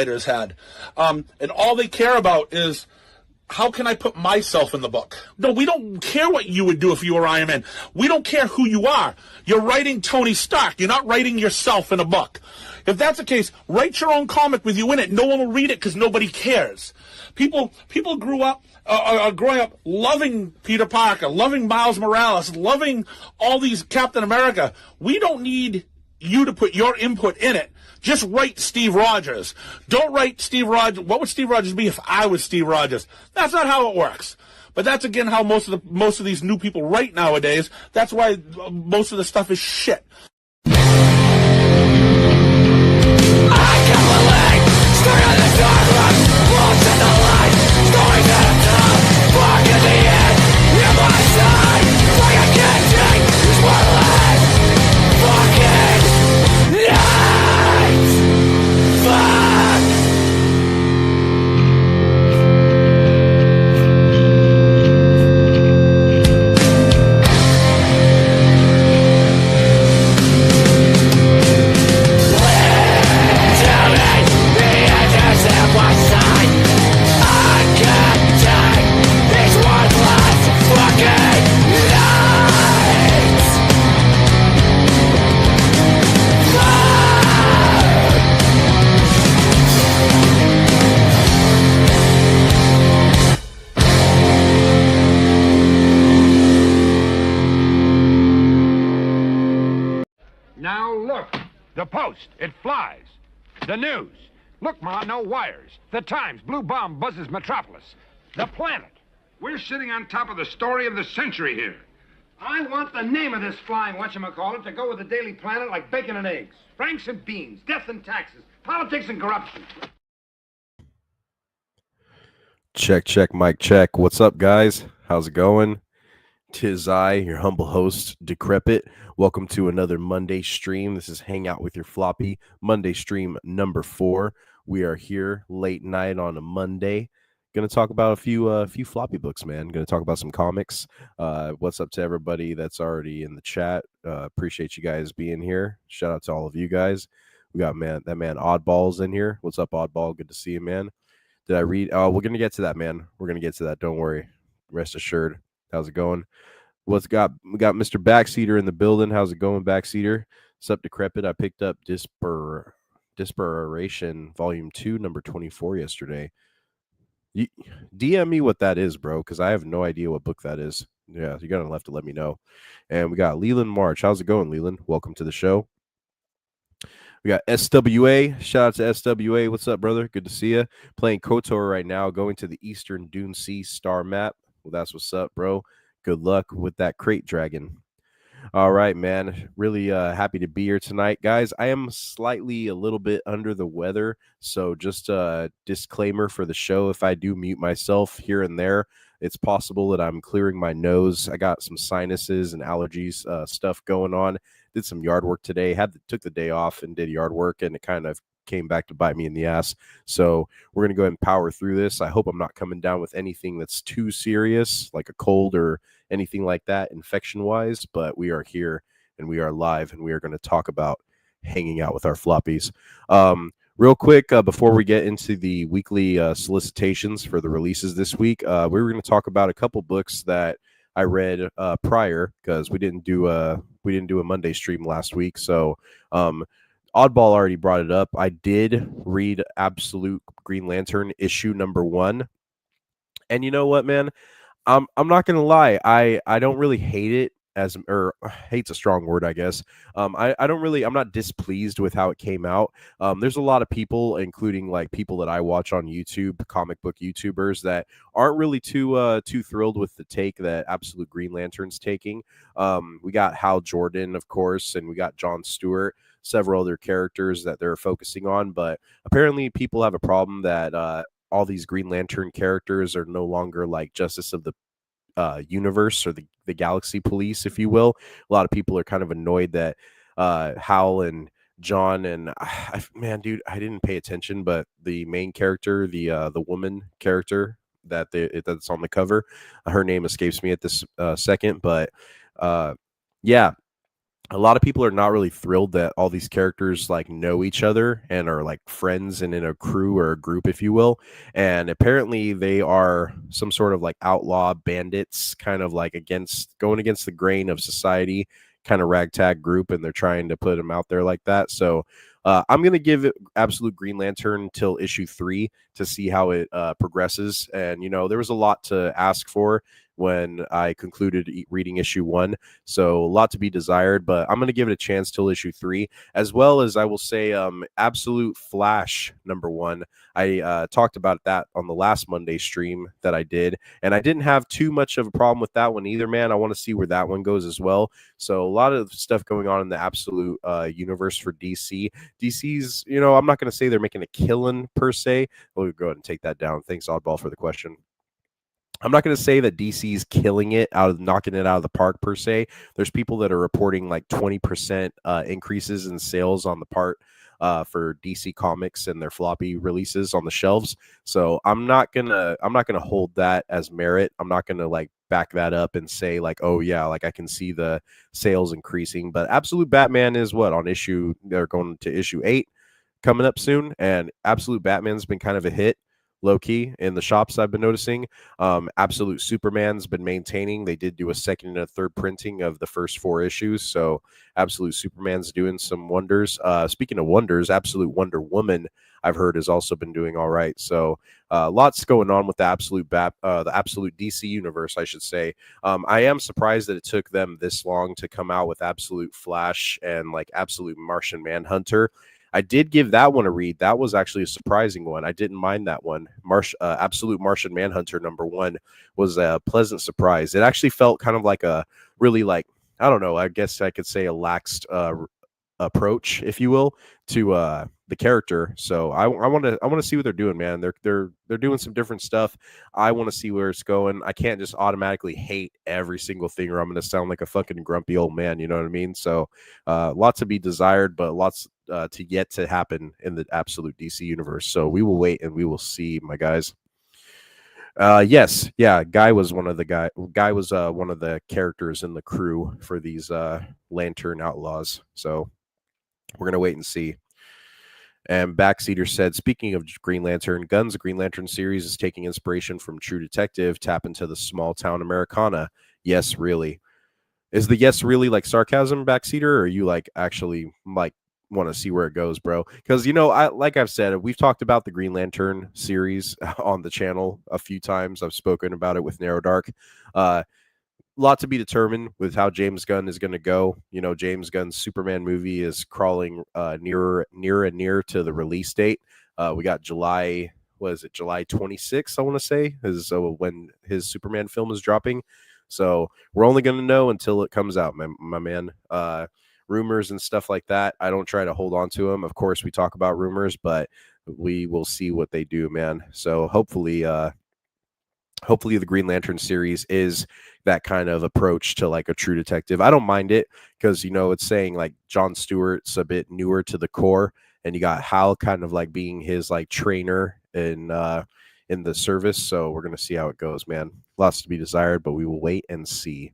writers had. And all they care about is, how can I put myself in the book? No, we don't care what you would do if you were Iron Man. We don't care who you are. You're writing Tony Stark. You're not writing yourself in a book. If that's the case, write your own comic with you in it. No one will read it because nobody cares. People grew up, are growing up loving Peter Parker, loving Miles Morales, loving all these Captain America. We don't need you to put your input in it. Just write Steve Rogers. Don't write Steve Rogers. What would Steve Rogers be if I was Steve Rogers? That's not how it works. But that's again how most of these new people write nowadays. That's why most of the stuff is shit. Now look, the Post, it flies. The news, look, Ma, no wires. The Times, blue bomb buzzes Metropolis. The Planet, we're sitting on top of the story of the century here. I want the name of this flying whatchamacallit to go with the Daily Planet like bacon and eggs. Franks and beans, death and taxes, politics and corruption. Check, mic check. What's up, guys? How's it going? 'Tis I, your humble host, Decrepit. Welcome to another Monday stream. This is Hangout with your Floppy, Monday stream number 4. We are here late night on a Monday. Going to talk about a few Floppy books, man. Going to talk about some comics. What's up to everybody that's already in the chat? Appreciate you guys being here. Shout out to all of you guys. We got that man Oddball's in here. What's up, Oddball? Good to see you, man. Did I read? Oh, we're going to get to that, man. We're going to get to that. Don't worry. Rest assured. How's it going? We got Mr. Backseater in the building. How's it going, Backseater? What's up, Decrepit? I picked up Desperation Volume 2, number 24 yesterday. DM me what that is, bro, because I have no idea what book that is. Yeah, you're going to have to let me know. And we got Leland March. How's it going, Leland? Welcome to the show. We got SWA. Shout out to SWA. What's up, brother? Good to see you. Playing KOTOR right now, going to the Eastern Dune Sea star map. Well, that's what's up, bro. Good luck with that crate dragon. All right, man. Really happy to be here tonight. Guys, I am slightly a little bit under the weather, so just a disclaimer for the show. If I do mute myself here and there, it's possible that I'm clearing my nose. I got some sinuses and allergies stuff going on. Did some yard work today. Took the day off and did yard work, and it kind of came back to bite me in the ass. So we're going to go ahead and power through this. I hope I'm not coming down with anything that's too serious, like a cold or anything like that, infection-wise, but we are here and we are live and we are going to talk about hanging out with our floppies. Real quick, before we get into the weekly solicitations for the releases this week, we were going to talk about a couple books that I read prior, because we didn't do a Monday stream last week. So Oddball already brought it up. I did read Absolute Green Lantern issue number 1. And you know what, man? I'm not going to lie. I don't really hate it, or hate's a strong word, I guess. I'm not displeased with how it came out. There's a lot of people, including like people that I watch on YouTube, comic book YouTubers, that aren't really too thrilled with the take that Absolute Green Lantern's taking. We got Hal Jordan, of course, and we got Jon Stewart, several other characters that they're focusing on, but apparently people have a problem that all these Green Lantern characters are no longer like Justice of the universe, or the Galaxy Police, if you will. A lot of people are kind of annoyed that Hal and John and man, dude, I didn't pay attention, but the main character, the woman character that's on the cover, her name escapes me at this second, but yeah. a lot of people are not really thrilled that all these characters like know each other and are like friends and in a crew or a group, if you will. And apparently they are some sort of like outlaw bandits, kind of like going against the grain of society, kind of ragtag group, and they're trying to put them out there like that. So I'm gonna give it Absolute Green Lantern till issue 3 to see how it progresses. And there was a lot to ask for when I concluded reading issue 1. So a lot to be desired, but I'm going to give it a chance till issue 3, as well as I will say Absolute Flash #1. I talked about that on the last Monday stream that I did, and I didn't have too much of a problem with that one either, man. I want to see where that one goes as well. So a lot of stuff going on in the Absolute universe for DC. DC's, I'm not going to say they're making a killing per se. We'll go ahead and take that down. Thanks, Oddball, for the question. I'm not going to say that DC's knocking it out of the park per se. There's people that are reporting like 20% increases in sales on the part for DC Comics and their floppy releases on the shelves. So I'm not gonna hold that as merit. I'm not gonna like back that up and say like, oh yeah, like I can see the sales increasing. But Absolute Batman is what on issue? They're going to issue 8 coming up soon, and Absolute Batman's been kind of a hit low key in the shops I've been noticing. Absolute Superman's been maintaining. They did do a second and a third printing of the first 4 issues, so Absolute Superman's doing some wonders. Speaking of wonders, Absolute Wonder Woman I've heard has also been doing all right. So lots going on with the Absolute DC universe, I should say. I am surprised that it took them this long to come out with Absolute Flash and like Absolute Martian Manhunter. I did give that one a read. That was actually a surprising one. I didn't mind that one. Absolute Martian Manhunter #1 was a pleasant surprise. It actually felt kind of like a really like, I don't know, I guess I could say a laxed approach, if you will, to the character. So I want to see what they're doing, man. They're doing some different stuff. I want to see where it's going. I can't just automatically hate every single thing, or I'm going to sound like a fucking grumpy old man. You know what I mean? So lots to be desired, but lots to yet to happen in the Absolute DC universe. So we will wait and we will see, my guys. Yes, yeah. Guy was one of the characters in the crew for these Lantern Outlaws. So we're gonna wait and see. And Backseater said, speaking of Green Lantern, Gunn's Green Lantern series is taking inspiration from True Detective, tap into the small town Americana. Yes, really. Is the yes really like sarcasm, Backseater, or are you like actually like want to see where it goes, bro? Because I've said, we've talked about the Green Lantern series on the channel a few times. I've spoken about it with Narrow Dark. Lot to be determined with how James Gunn is going to go. James Gunn's Superman movie is crawling nearer and near to the release date. We got July 26th, I want to say, is when his Superman film is dropping. So we're only going to know until it comes out, my man. Rumors and stuff like that, I don't try to hold on to them. Of course, we talk about rumors, but we will see what they do, man. So hopefully the Green Lantern series is that kind of approach to like a True Detective. I don't mind it because, it's saying like Jon Stewart's a bit newer to the core, and you got Hal kind of like being his like trainer in the service. So we're going to see how it goes, man. Lots to be desired, but we will wait and see.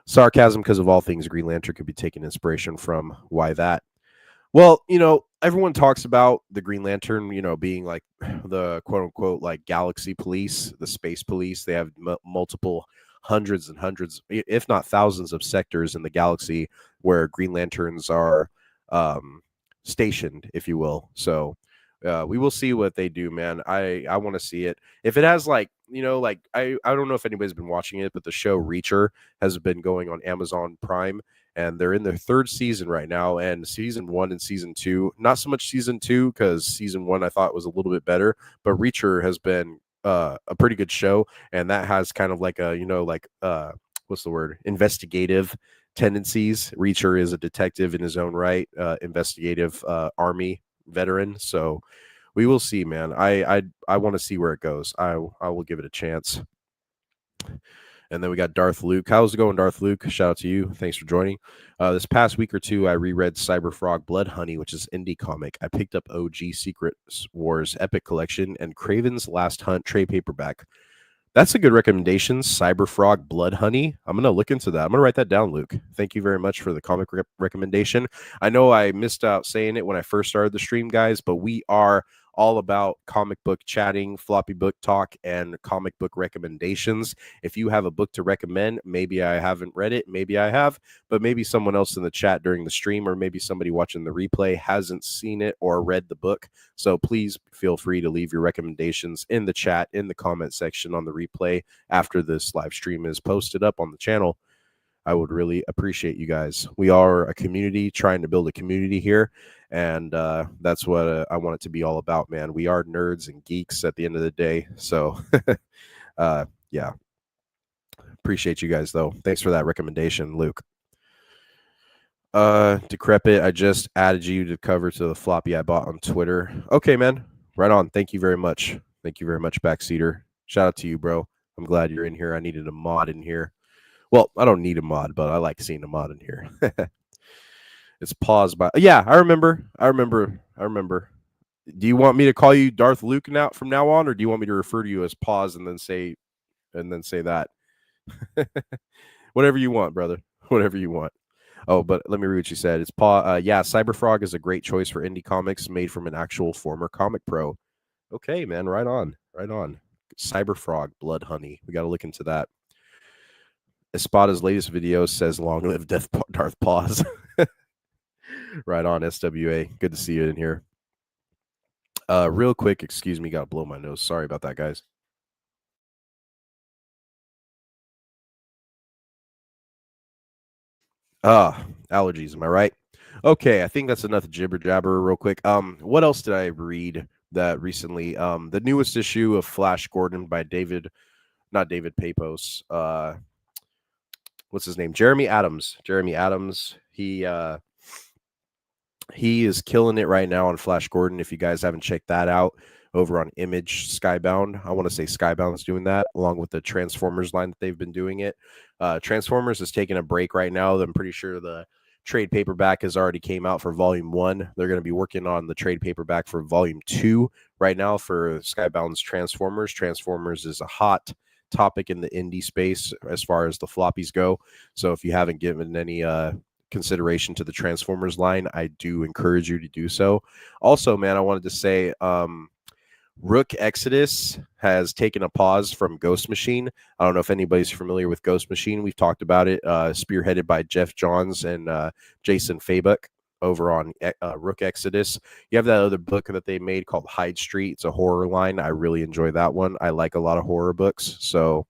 Sarcasm, because of all things Green Lantern could be taking inspiration from. Why that? Well, everyone talks about the Green Lantern, being like the quote unquote like galaxy police, the space police. They have multiple hundreds and hundreds, if not thousands of sectors in the galaxy where Green Lanterns are stationed, if you will. So we will see what they do, man. I want to see it. If it has like, I don't know if anybody's been watching it, but the show Reacher has been going on Amazon Prime, and they're in their 3rd season right now, and season 1 and season 2, not so much season 2, because season 1 I thought was a little bit better, but Reacher has been a pretty good show, and that has kind of like a, what's the word? Investigative tendencies. Reacher is a detective in his own right, investigative army veteran. So we will see, man. I want to see where it goes. I will give it a chance. And then we got Darth Luke. How's it going, Darth Luke? Shout out to you. Thanks for joining. This past week or two, I reread Cyberfrog Blood Honey, which is indie comic. I picked up OG Secret Wars Epic Collection and Craven's Last Hunt trade paperback. That's a good recommendation. Cyberfrog Blood Honey. I'm going to look into that. I'm going to write that down, Luke. Thank you very much for the comic recommendation. I know I missed out saying it when I first started the stream, guys, but we are all about comic book chatting, floppy book talk, and comic book recommendations. If you have a book to recommend, maybe I haven't read it, maybe I have, but maybe someone else in the chat during the stream, or maybe somebody watching the replay hasn't seen it or read the book. So please feel free to leave your recommendations in the chat, in the comment section on the replay after this live stream is posted up on the channel. I would really appreciate you guys. We are a community, trying to build a community here, and that's what I want it to be all about, man. We are nerds and geeks at the end of the day. So, yeah. Appreciate you guys, though. Thanks for that recommendation, Luke. Decrepit, I just added you to cover to the floppy I bought on Twitter. Okay, man. Right on. Thank you very much. Thank you very much, Backseater. Shout out to you, bro. I'm glad you're in here. I needed a mod in here. Well, I don't need a mod, but I like seeing a mod in here. It's paused by. Yeah, I remember. Do you want me to call you Darth Luke now from now on, or do you want me to refer to you as pause and then say that? Whatever you want, brother. Whatever you want. Oh, but let me read what you said. It's yeah, Cyberfrog is a great choice for indie comics made from an actual former comic pro. Okay, man, right on. Cyberfrog Blood Honey. We got to look into that. Espada's latest video says long live Darth Paws. Right on, SWA. Good to see you in here. Real quick, excuse me, gotta blow my nose. Sorry about that, guys. Allergies, am I right? Okay, I think that's enough jibber jabber real quick. What else did I read that recently? The newest issue of Flash Gordon by not David Papos. What's his name? Jeremy Adams. He is killing it right now on Flash Gordon. If you guys haven't checked that out over on Image Skybound, I want to say Skybound's doing that along with the Transformers line that they've been doing it. Transformers is taking a break right now. I'm pretty sure the trade paperback has already came out for volume 1. They're going to be working on the trade paperback for volume 2 right now for Skybound's Transformers. Transformers is a hot topic in the indie space as far as the floppies go. So if you haven't given any consideration to the Transformers line, I do encourage you to do so. Also, man, I wanted to say Rook Exodus has taken a pause from Ghost Machine. I don't know if anybody's familiar with Ghost Machine. We've talked about it, spearheaded by Jeff Johns and Jason Fabuk over on Rook Exodus. You have that other book that they made called Hyde Street. It's a horror line. I really enjoy that one. I like a lot of horror books, so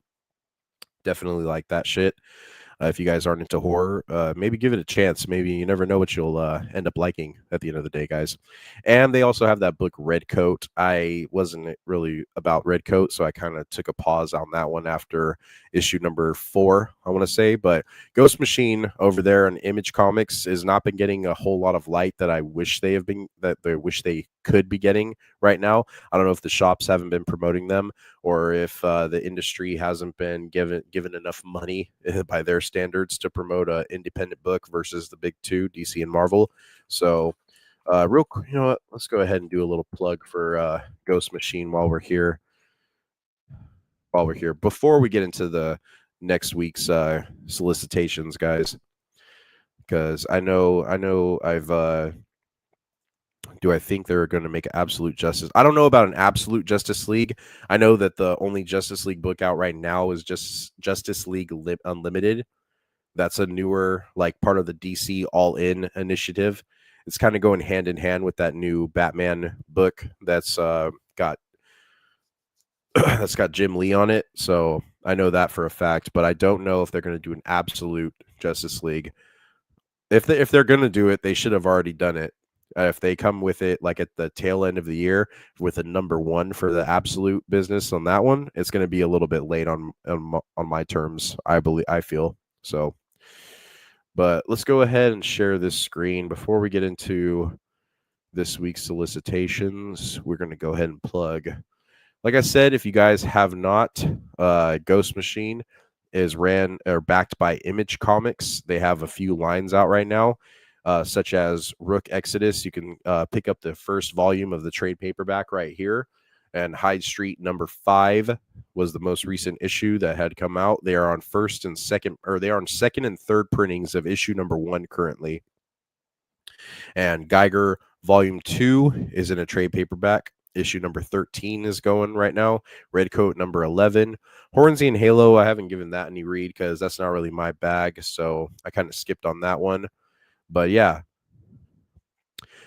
definitely like that shit. If you guys aren't into horror, maybe give it a chance. Maybe you never know what you'll end up liking at the end of the day, guys. And they also have that book, Red Coat. I wasn't really about Red Coat, so I kind of took a pause on that one after issue number 4, I want to say. But Ghost Machine over there in Image Comics has not been getting a whole lot of light that I wish they wish they could be getting right now. I don't know if the shops haven't been promoting them, or if the industry hasn't been given enough money by their standards to promote an independent book versus the big two, DC and Marvel. So real quick, you know what? Let's go ahead and do a little plug for Ghost Machine while we're here. Before we get into the next week's solicitations, guys, because I know I've do I think they're going to make Absolute Justice? I don't know about an Absolute Justice League. I know that the only Justice League book out right now is just Justice League Unlimited. That's a newer, like, part of the DC All-In initiative. It's kind of going hand in hand with that new Batman book that's got Jim Lee on it. So I know that for a fact, but I don't know if they're going to do an Absolute Justice League. If they're going to do it, they should have already done it. If they come with it like at the tail end of the year with a number 1 for the Absolute business on that one, it's going to be a little bit late on my terms, I feel. So, but let's go ahead and share this screen before we get into this week's solicitations. We're going to go ahead and plug. Like I said, if you guys have not, Ghost Machine is backed by Image Comics. They have a few lines out right now. Such as Rook Exodus. You can pick up the first volume of the trade paperback right here. And Hyde Street number 5 was the most recent issue that had come out. They are on second and third printings of issue number 1 currently. And Geiger Volume 2 is in a trade paperback. Issue number 13 is going right now. Redcoat number 11. Hornsey and Halo, I haven't given that any read because that's not really my bag, so I kind of skipped on that one. But yeah,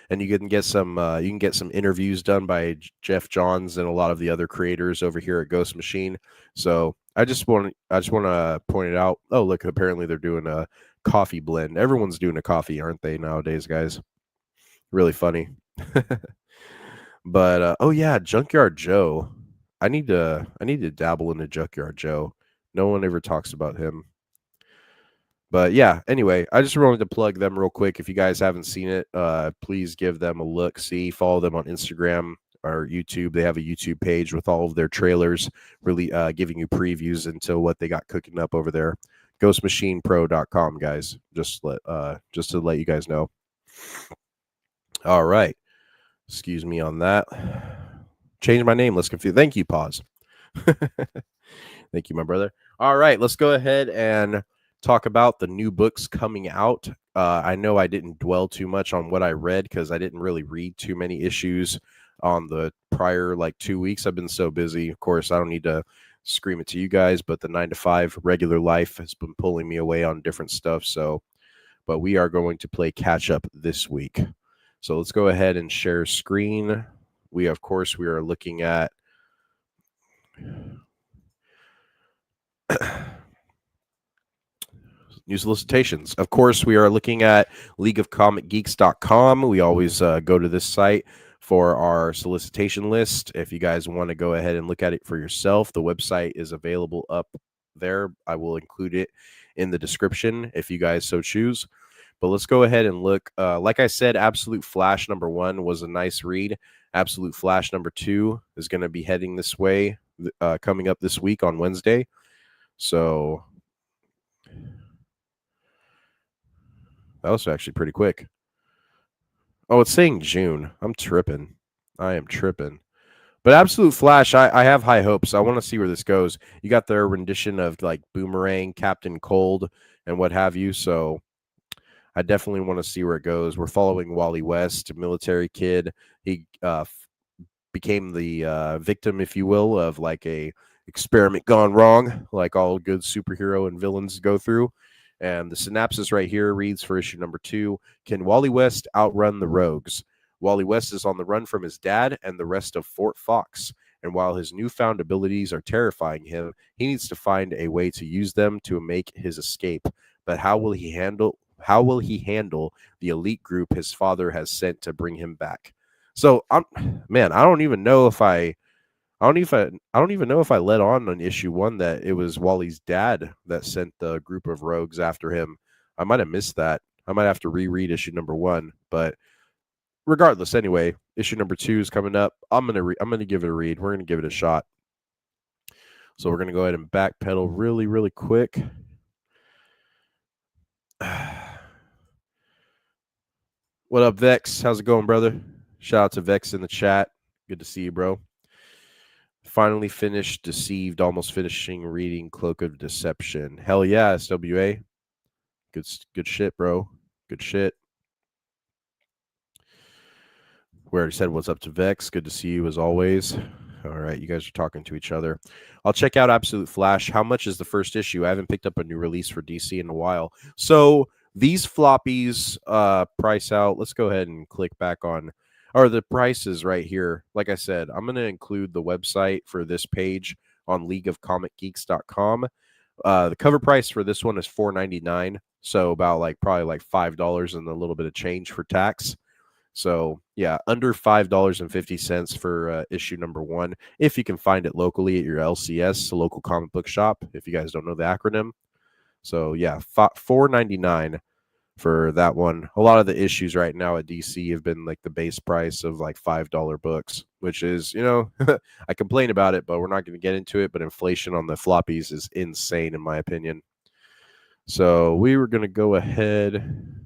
and you can get some interviews done by Jeff Johns and a lot of the other creators over here at Ghost Machine. So I just want to point it out. Oh, look, apparently they're doing a coffee blend. Everyone's doing a coffee, aren't they nowadays, guys? Really funny. But oh yeah, Junkyard Joe. I need to dabble into Junkyard Joe. No one ever talks about him. But yeah, anyway, I just wanted to plug them real quick. If you guys haven't seen it, please give them a look. See, follow them on Instagram or YouTube. They have a YouTube page with all of their trailers, really giving you previews into what they got cooking up over there. GhostMachinePro.com, guys. Just to let you guys know. All right. Excuse me on that. Change my name. Let's confuse. Thank you, Pause. Thank you, my brother. All right, let's go ahead and talk about the new books coming out. I know I didn't dwell too much on what I read because I didn't really read too many issues on the prior 2 weeks. I've been so busy. Of course, I don't need to scream it to you guys, but the 9 to 5 regular life has been pulling me away on different stuff. So, but we are going to play catch up this week. So let's go ahead and share screen. We are looking at new solicitations. Of course, we are looking at leagueofcomicgeeks.com. We always go to this site for our solicitation list. If you guys want to go ahead and look at it for yourself, the website is available up there. I will include it in the description if you guys so choose. But let's go ahead and look. Like I said, Absolute Flash number 1 was a nice read. Absolute Flash number 2 is going to be heading this way, coming up this week on Wednesday. So that was actually pretty quick. Oh, it's saying June. I'm tripping. I am tripping. But Absolute Flash, I have high hopes. I want to see where this goes. You got their rendition of Boomerang, Captain Cold, and what have you. So I definitely want to see where it goes. We're following Wally West, a military kid. He became the victim, if you will, of a experiment gone wrong, like all good superhero and villains go through. And the synopsis right here reads for issue number 2, can Wally West outrun the rogues? Wally West is on the run from his dad and the rest of Fort Fox. And while his newfound abilities are terrifying him, he needs to find a way to use them to make his escape. But how will he handle the elite group his father has sent to bring him back? So I don't even know if I let on issue 1 that it was Wally's dad that sent the group of rogues after him. I might have missed that. I might have to reread issue number 1, but regardless, anyway, issue number 2 is coming up. I'm gonna give it a read. We're gonna give it a shot. So we're gonna go ahead and backpedal really, really quick. What up, Vex? How's it going, brother? Shout out to Vex in the chat. Good to see you, bro. Finally finished Deceived, almost finishing reading Cloak of Deception. Hell yeah, SWA. Good shit, bro. Good shit. We already said what's up to Vex. Good to see you as always. All right, you guys are talking to each other. I'll check out Absolute Flash. How much is the first issue? I haven't picked up a new release for DC in a while. So these floppies price out. Let's go ahead and click back on, or the prices right here. Like I said, I'm going to include the website for this page on leagueofcomicgeeks.com. The cover price for this one is $4.99. So about probably $5 and a little bit of change for tax. So yeah, under $5.50 for issue number 1, if you can find it locally at your LCS, a local comic book shop, if you guys don't know the acronym. So yeah, $4.99 for that one. A lot of the issues right now at DC have been the base price of $5 books, which is, I complain about it, but we're not going to get into it. But inflation on the floppies is insane, in my opinion. So we were going to go ahead.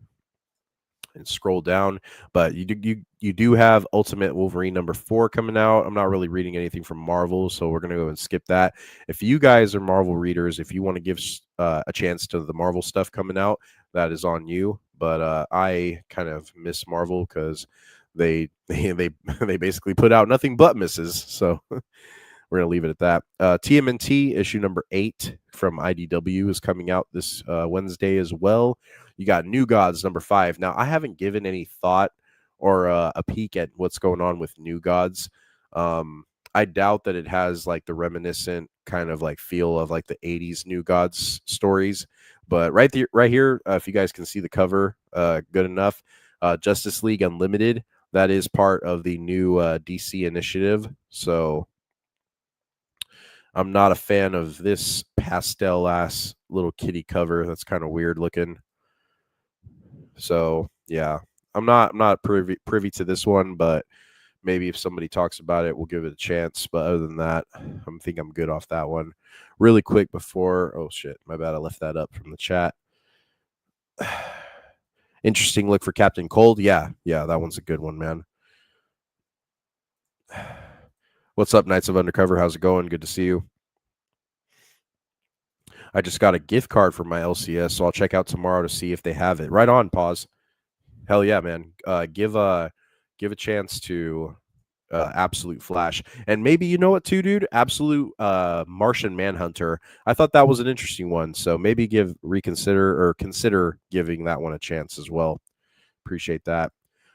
and scroll down. But you do have Ultimate Wolverine number 4 coming out. I'm not really reading anything from Marvel, so we're gonna go and skip that. If you guys are Marvel readers, if you want to give a chance to the Marvel stuff coming out, that is on you. But I kind of miss Marvel because they basically put out nothing but misses. So we're going to leave it at that. TMNT issue number 8 from IDW is coming out this Wednesday as well. You got New Gods number 5. Now, I haven't given any thought or a peek at what's going on with New Gods. I doubt that it has like the reminiscent kind of like feel of like the 80s New Gods stories. But right here, if you guys can see the cover good enough, Justice League Unlimited, that is part of the new DC initiative. So I'm not a fan of this pastel ass little kitty cover. That's kind of weird looking. So yeah, I'm not privy to this one, but maybe if somebody talks about it, we'll give it a chance. But other than that, I think I'm good off that one. Really quick before, oh shit, my bad, I left that up from the chat. Interesting look for Captain Cold. Yeah, that one's a good one, man. What's up, Knights of Undercover? How's it going? Good to see you. I just got a gift card for my LCS, so I'll check out tomorrow to see if they have it. Right on, pause. Hell yeah, man. Give a chance to Absolute Flash. And maybe, you know what, too, dude? Absolute Martian Manhunter. I thought that was an interesting one, so maybe consider giving that one a chance as well. Appreciate that.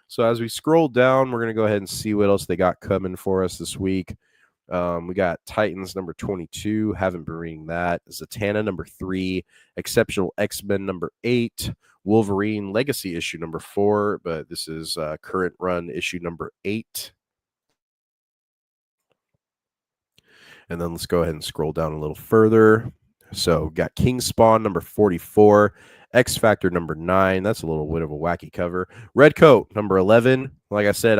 So as we scroll down, we're going to go ahead and see what else they got coming for us this week. We got Titans number 22. Haven't been reading that. Zatanna number 3. Exceptional X-Men number 8. Wolverine Legacy issue number 4. But this is current run issue number 8. And then let's go ahead and scroll down a little further. So got King Spawn number 44. X Factor number 9. That's a little bit of a wacky cover. Red Coat number 11. Like I said,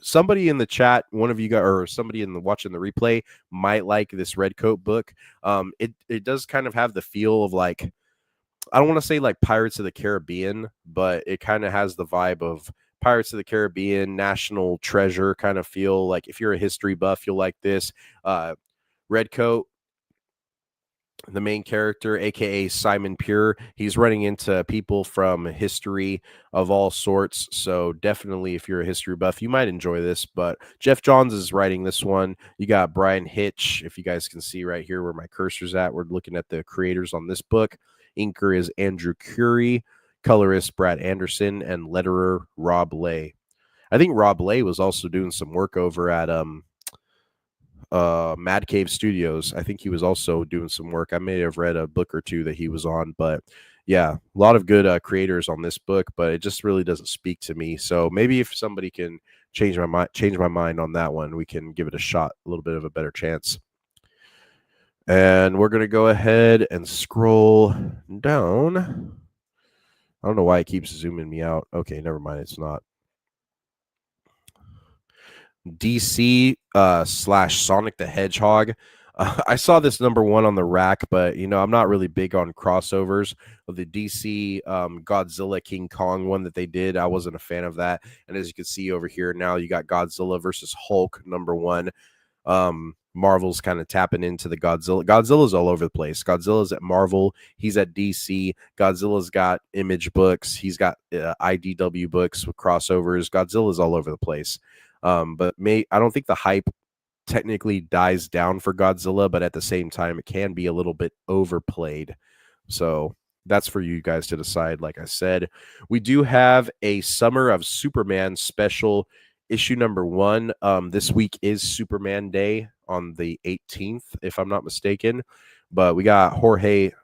somebody in the chat, one of you guys, or somebody watching the replay might like this Red Coat book. It does kind of have the feel of like, I don't want to say like Pirates of the Caribbean, but it kind of has the vibe of Pirates of the Caribbean, National Treasure kind of feel. Like if you're a history buff, you'll like this. Red Coat, the main character, aka Simon Pure, he's running into people from history of all sorts. So definitely, if you're a history buff, you might enjoy this. But Jeff Johns is writing this one. You got Brian Hitch. If you guys can see right here where my cursor's at, we're looking at the creators on this book. Inker is Andrew Curie, colorist Brad Anderson, and letterer Rob Lay. I think Rob Lay was also doing some work over at Mad Cave Studios. I think he was also doing some work. I may have read a book or two that he was on, but yeah, a lot of good creators on this book, but it just really doesn't speak to me. So maybe if somebody can change my mind on that one, we can give it a shot, a little bit of a better chance. And we're going to go ahead and scroll down. I don't know why it keeps zooming me out. Okay, never mind. It's not. DC / Sonic the Hedgehog. I saw this number 1 on the rack, but I'm not really big on crossovers of the DC Godzilla King Kong one that they did. I wasn't a fan of that. And as you can see over here now, you got Godzilla versus Hulk number 1. Marvel's kind of tapping into the Godzilla. Godzilla's all over the place. Godzilla's at Marvel. He's at DC. Godzilla's got Image books. He's got IDW books with crossovers. Godzilla's all over the place. But I don't think the hype technically dies down for Godzilla, but at the same time, it can be a little bit overplayed. So that's for you guys to decide. Like I said, we do have a Summer of Superman special issue number 1. This week is Superman Day on the 18th, if I'm not mistaken. But we got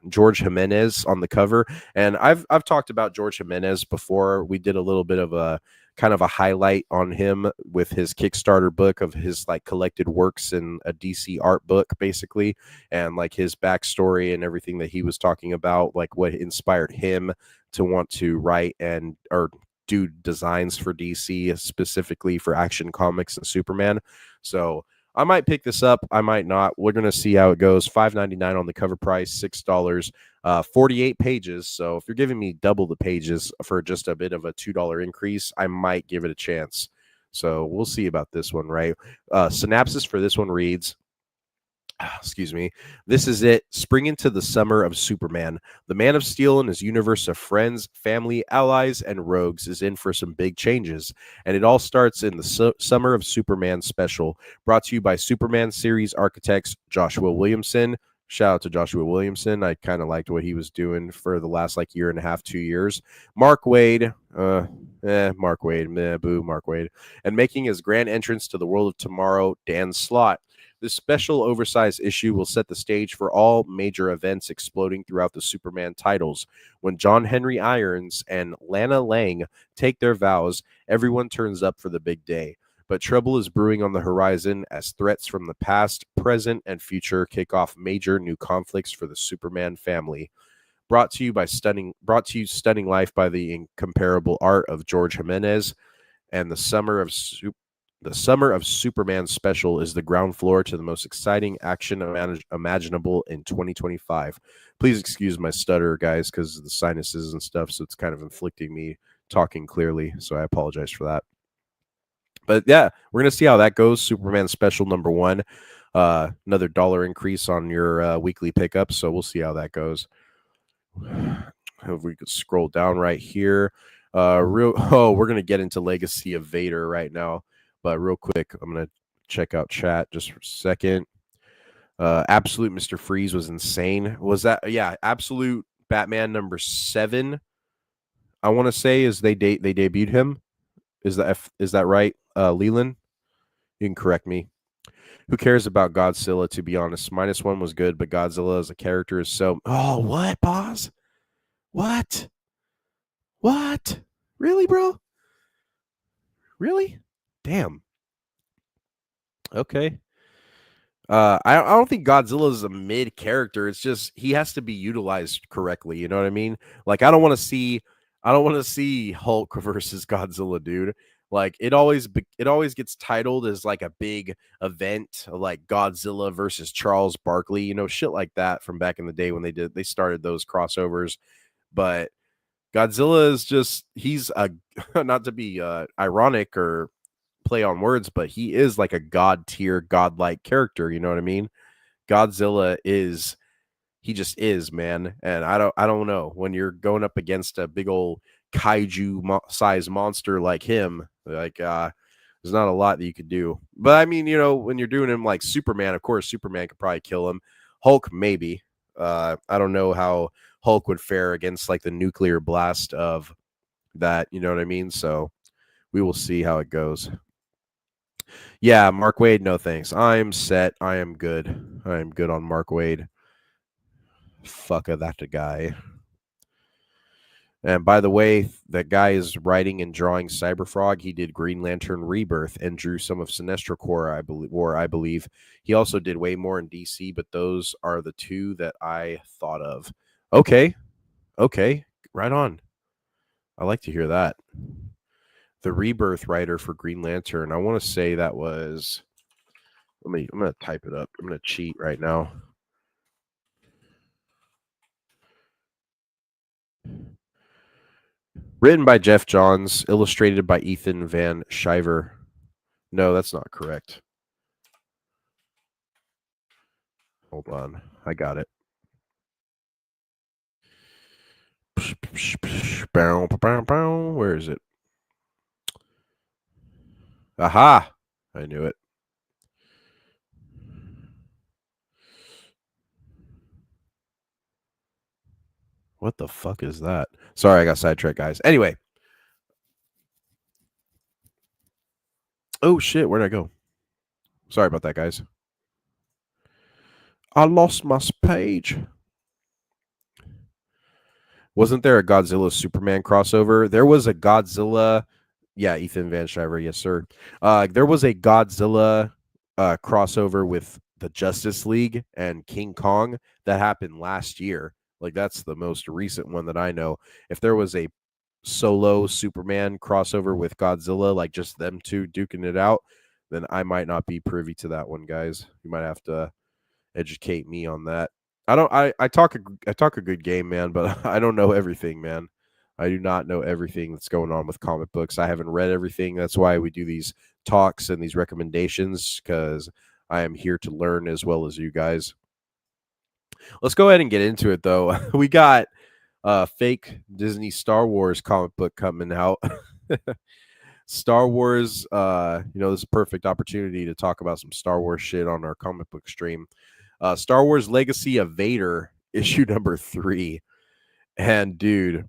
George Jimenez on the cover. And I've talked about George Jimenez before. We did a little bit of a kind of a highlight on him with his Kickstarter book of his like collected works in a DC art book, basically, and like his backstory and everything that he was talking about, like what inspired him to want to write or do designs for DC, specifically for Action Comics and Superman. So I might pick this up. I might not. We're gonna see how it goes. $5.99 on the cover price, $6. 48 pages. So if you're giving me double the pages for just a bit of a $2 increase, I might give it a chance. So we'll see about this one, right? Synopsis for this one reads, excuse me. This is it. Spring into the summer of Superman. The Man of Steel and his universe of friends, family, allies, and rogues is in for some big changes. And it all starts in the Summer of Superman special, brought to you by Superman series architects Joshua Williamson. Shout out to Joshua Williamson. I kind of liked what he was doing for the last year and a half, 2 years. Mark Waid, Mark Waid, boo, Mark Waid. And making his grand entrance to the world of tomorrow, Dan Slott. This special oversized issue will set the stage for all major events exploding throughout the Superman titles. When John Henry Irons and Lana Lang take their vows, everyone turns up for the big day. But trouble is brewing on the horizon as threats from the past, present, and future kick off major new conflicts for the Superman family. Brought to you Stunning Life by the incomparable art of George Jimenez, and the Summer of Superman special is the ground floor to the most exciting action imaginable in 2025. Please excuse my stutter, guys, because of the sinuses and stuff, so it's kind of inflicting me talking clearly, so I apologize for that. But yeah, we're going to see how that goes. Superman special number 1. Another $1 increase on your weekly pickup, so we'll see how that goes. If we could scroll down right here. We're going to get into Legacy of Vader right now. But real quick, I'm going to check out chat just for a second. Absolute Mr. Freeze was insane. Was that? Yeah, Absolute Batman number 7. I want to say is they debuted him. Is that right, Leland? You can correct me. Who cares about Godzilla? To be honest, -1 was good, but Godzilla as a character is so. Oh, what? Pause. What? Really, bro? Really? Damn. Okay. I don't think Godzilla is a mid character. It's just he has to be utilized correctly. You know what I mean? Like I don't want to see Hulk versus Godzilla, dude. Like it always gets titled as like a big event, like Godzilla versus Charles Barkley, you know, shit like that from back in the day when they started those crossovers. But Godzilla is just he's a not to be ironic or play on words, but he is like a god tier, godlike character. You know what I mean? Godzilla is, he just is, man. And I don't know, when you're going up against a big old kaiju size monster like him, like there's not a lot that you could do. But I mean, you know, when you're doing him like Superman, of course, Superman could probably kill him. Hulk, maybe. I don't know how Hulk would fare against like the nuclear blast of that. You know what I mean? So we will see how it goes. Yeah, Mark Waid, no thanks. I'm set. I am good. I am good on Mark Waid. Fuck that guy. And by the way, that guy is writing and drawing Cyberfrog. He did Green Lantern Rebirth and drew some of Sinestro Corps, I believe. He also did way more in DC, but those are the two that I thought of. Okay. Right on. I like to hear that. The Rebirth writer for Green Lantern. I want to say that was. I'm going to type it up. I'm going to cheat right now. Written by Jeff Johns, illustrated by Ethan Van Sciver. No, that's not correct. Hold on. I got it. Where is it? Aha! I knew it. What the fuck is that? Sorry, I got sidetracked, guys. Anyway. Oh, shit. Where'd I go? Sorry about that, guys. I lost my page. Wasn't there a Godzilla Superman crossover? There was a Godzilla. Yeah, Ethan Van Sciver. Yes, sir. There was a Godzilla crossover with the Justice League and King Kong that happened last year. Like, that's the most recent one that I know. If there was a solo Superman crossover with Godzilla, like just them two duking it out, then I might not be privy to that one, guys. You might have to educate me on that. I talk a good game, man, but I don't know everything, man. I do not know everything that's going on with comic books. I haven't read everything. That's why we do these talks and these recommendations, because I am here to learn as well as you guys. Let's go ahead and get into it, though. We got fake Disney Star Wars comic book coming out. Star Wars, this is a perfect opportunity to talk about some Star Wars shit on our comic book stream. Star Wars Legacy of Vader, issue number 3. And dude,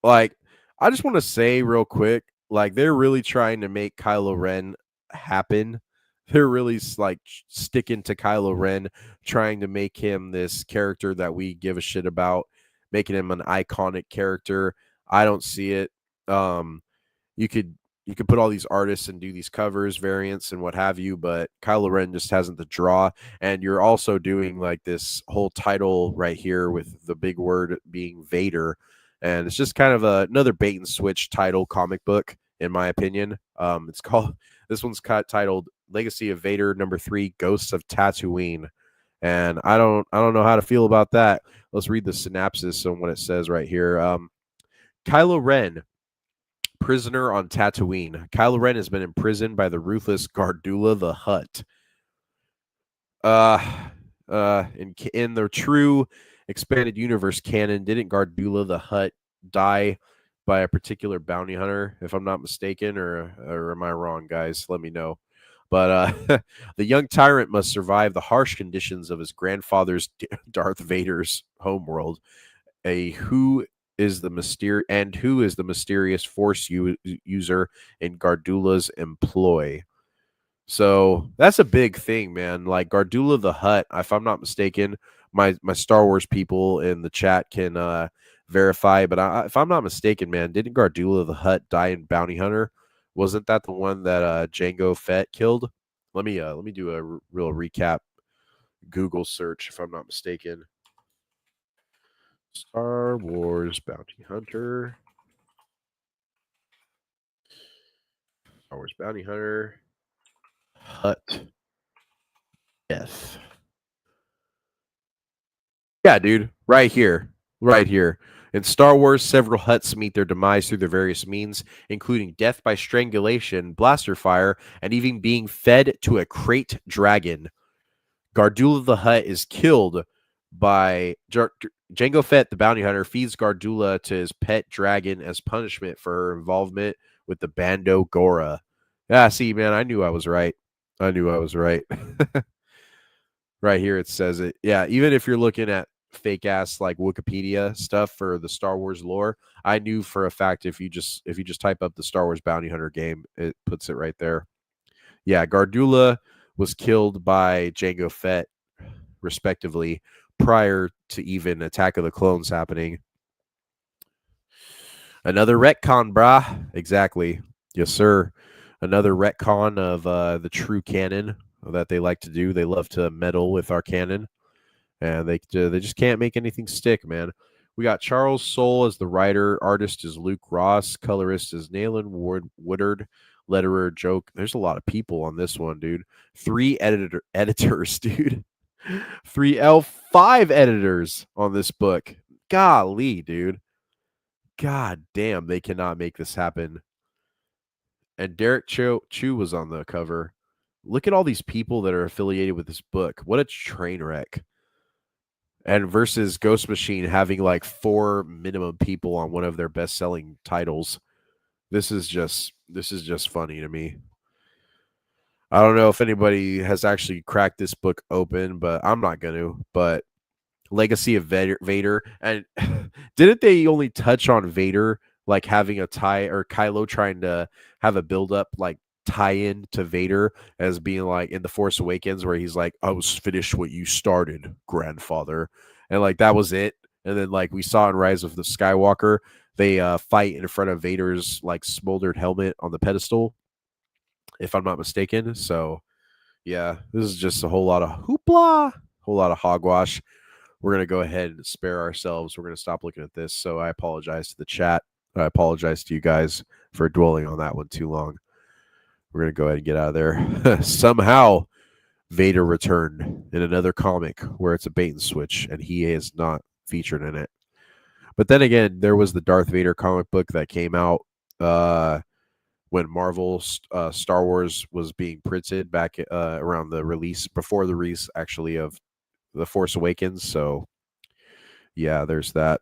like, I just want to say real quick, like, they're really trying to make Kylo Ren happen. They're really like sticking to Kylo Ren, trying to make him this character that we give a shit about, making him an iconic character. I don't see it. You could put all these artists and do these covers, variants, and what have you, but Kylo Ren just hasn't the draw. And you're also doing like this whole title right here with the big word being Vader, and it's just kind of another bait and switch title comic book, in my opinion. This one's titled Legacy of Vader number 3, Ghosts of Tatooine, and I don't know how to feel about that. Let's read the synopsis on what it says right here. Kylo Ren, prisoner on Tatooine. Kylo Ren has been imprisoned by the ruthless Gardula the Hutt. In the true expanded universe canon, didn't Gardula the Hutt die by a particular bounty hunter, if I'm not mistaken, or am I wrong, guys? Let me know. But the young tyrant must survive the harsh conditions of his grandfather's Darth Vader's homeworld. Who is the mysterious Force user in Gardula's employ? So that's a big thing, man. Like Gardula the Hutt, if I'm not mistaken, my Star Wars people in the chat can verify. But if I'm not mistaken, man, didn't Gardula the Hutt die in Bounty Hunter? Wasn't that the one that Jango Fett killed? Let me do a real recap Google search, if I'm not mistaken. Star Wars Bounty Hunter. Star Wars Bounty Hunter. Hutt. Death. Yeah, dude. Right here. Right here. In Star Wars, several Hutts meet their demise through their various means, including death by strangulation, blaster fire, and even being fed to a crate dragon. Gardula the Hutt is killed by Jango Fett, the bounty hunter, feeds Gardula to his pet dragon as punishment for her involvement with the Bando Gora. Yeah, see, man, I knew I was right. I knew I was right. Right here it says it. Yeah, even if you're looking at fake ass like Wikipedia stuff for the Star Wars lore, I knew for a fact if you just type up the Star Wars Bounty Hunter game, it puts it right there. Yeah, Gardula was killed by Jango Fett, respectively, prior to even Attack of the Clones happening. Another retcon, brah. Exactly. Yes, sir. Another retcon of the true canon that they like to do. They love to meddle with our canon, and they just can't make anything stick, man. We got Charles Soule as the writer. Artist is Luke Ross. Colorist is Nayland Woodard. Letterer Joke. There's a lot of people on this one, dude. 3 editors, dude. 5 editors on this book. Golly, dude. God damn, they cannot make this happen. And Derek Chu was on the cover. Look at all these people that are affiliated with this book. What a train wreck. And versus Ghost Machine having like 4 minimum people on one of their best-selling titles. This is just funny to me. I don't know if anybody has actually cracked this book open, but I'm not going to. But Legacy of Vader. And didn't they only touch on Vader like having a tie, or Kylo trying to have a build-up like tie-in to Vader as being like in The Force Awakens where he's like, I was finished what you started, grandfather. And like that was it. And then like we saw in Rise of the Skywalker, they fight in front of Vader's like smoldered helmet on the pedestal, if I'm not mistaken. So yeah, this is just a whole lot of hoopla, whole lot of hogwash. We're going to go ahead and spare ourselves. We're going to stop looking at this. So I apologize to the chat. I apologize to you guys for dwelling on that one too long. We're going to go ahead and get out of there. Somehow, Vader returned in another comic where it's a bait and switch, and he is not featured in it. But then again, there was the Darth Vader comic book that came out when Marvel Star Wars was being printed back around the release, before the release actually of The Force Awakens. So, yeah, there's that.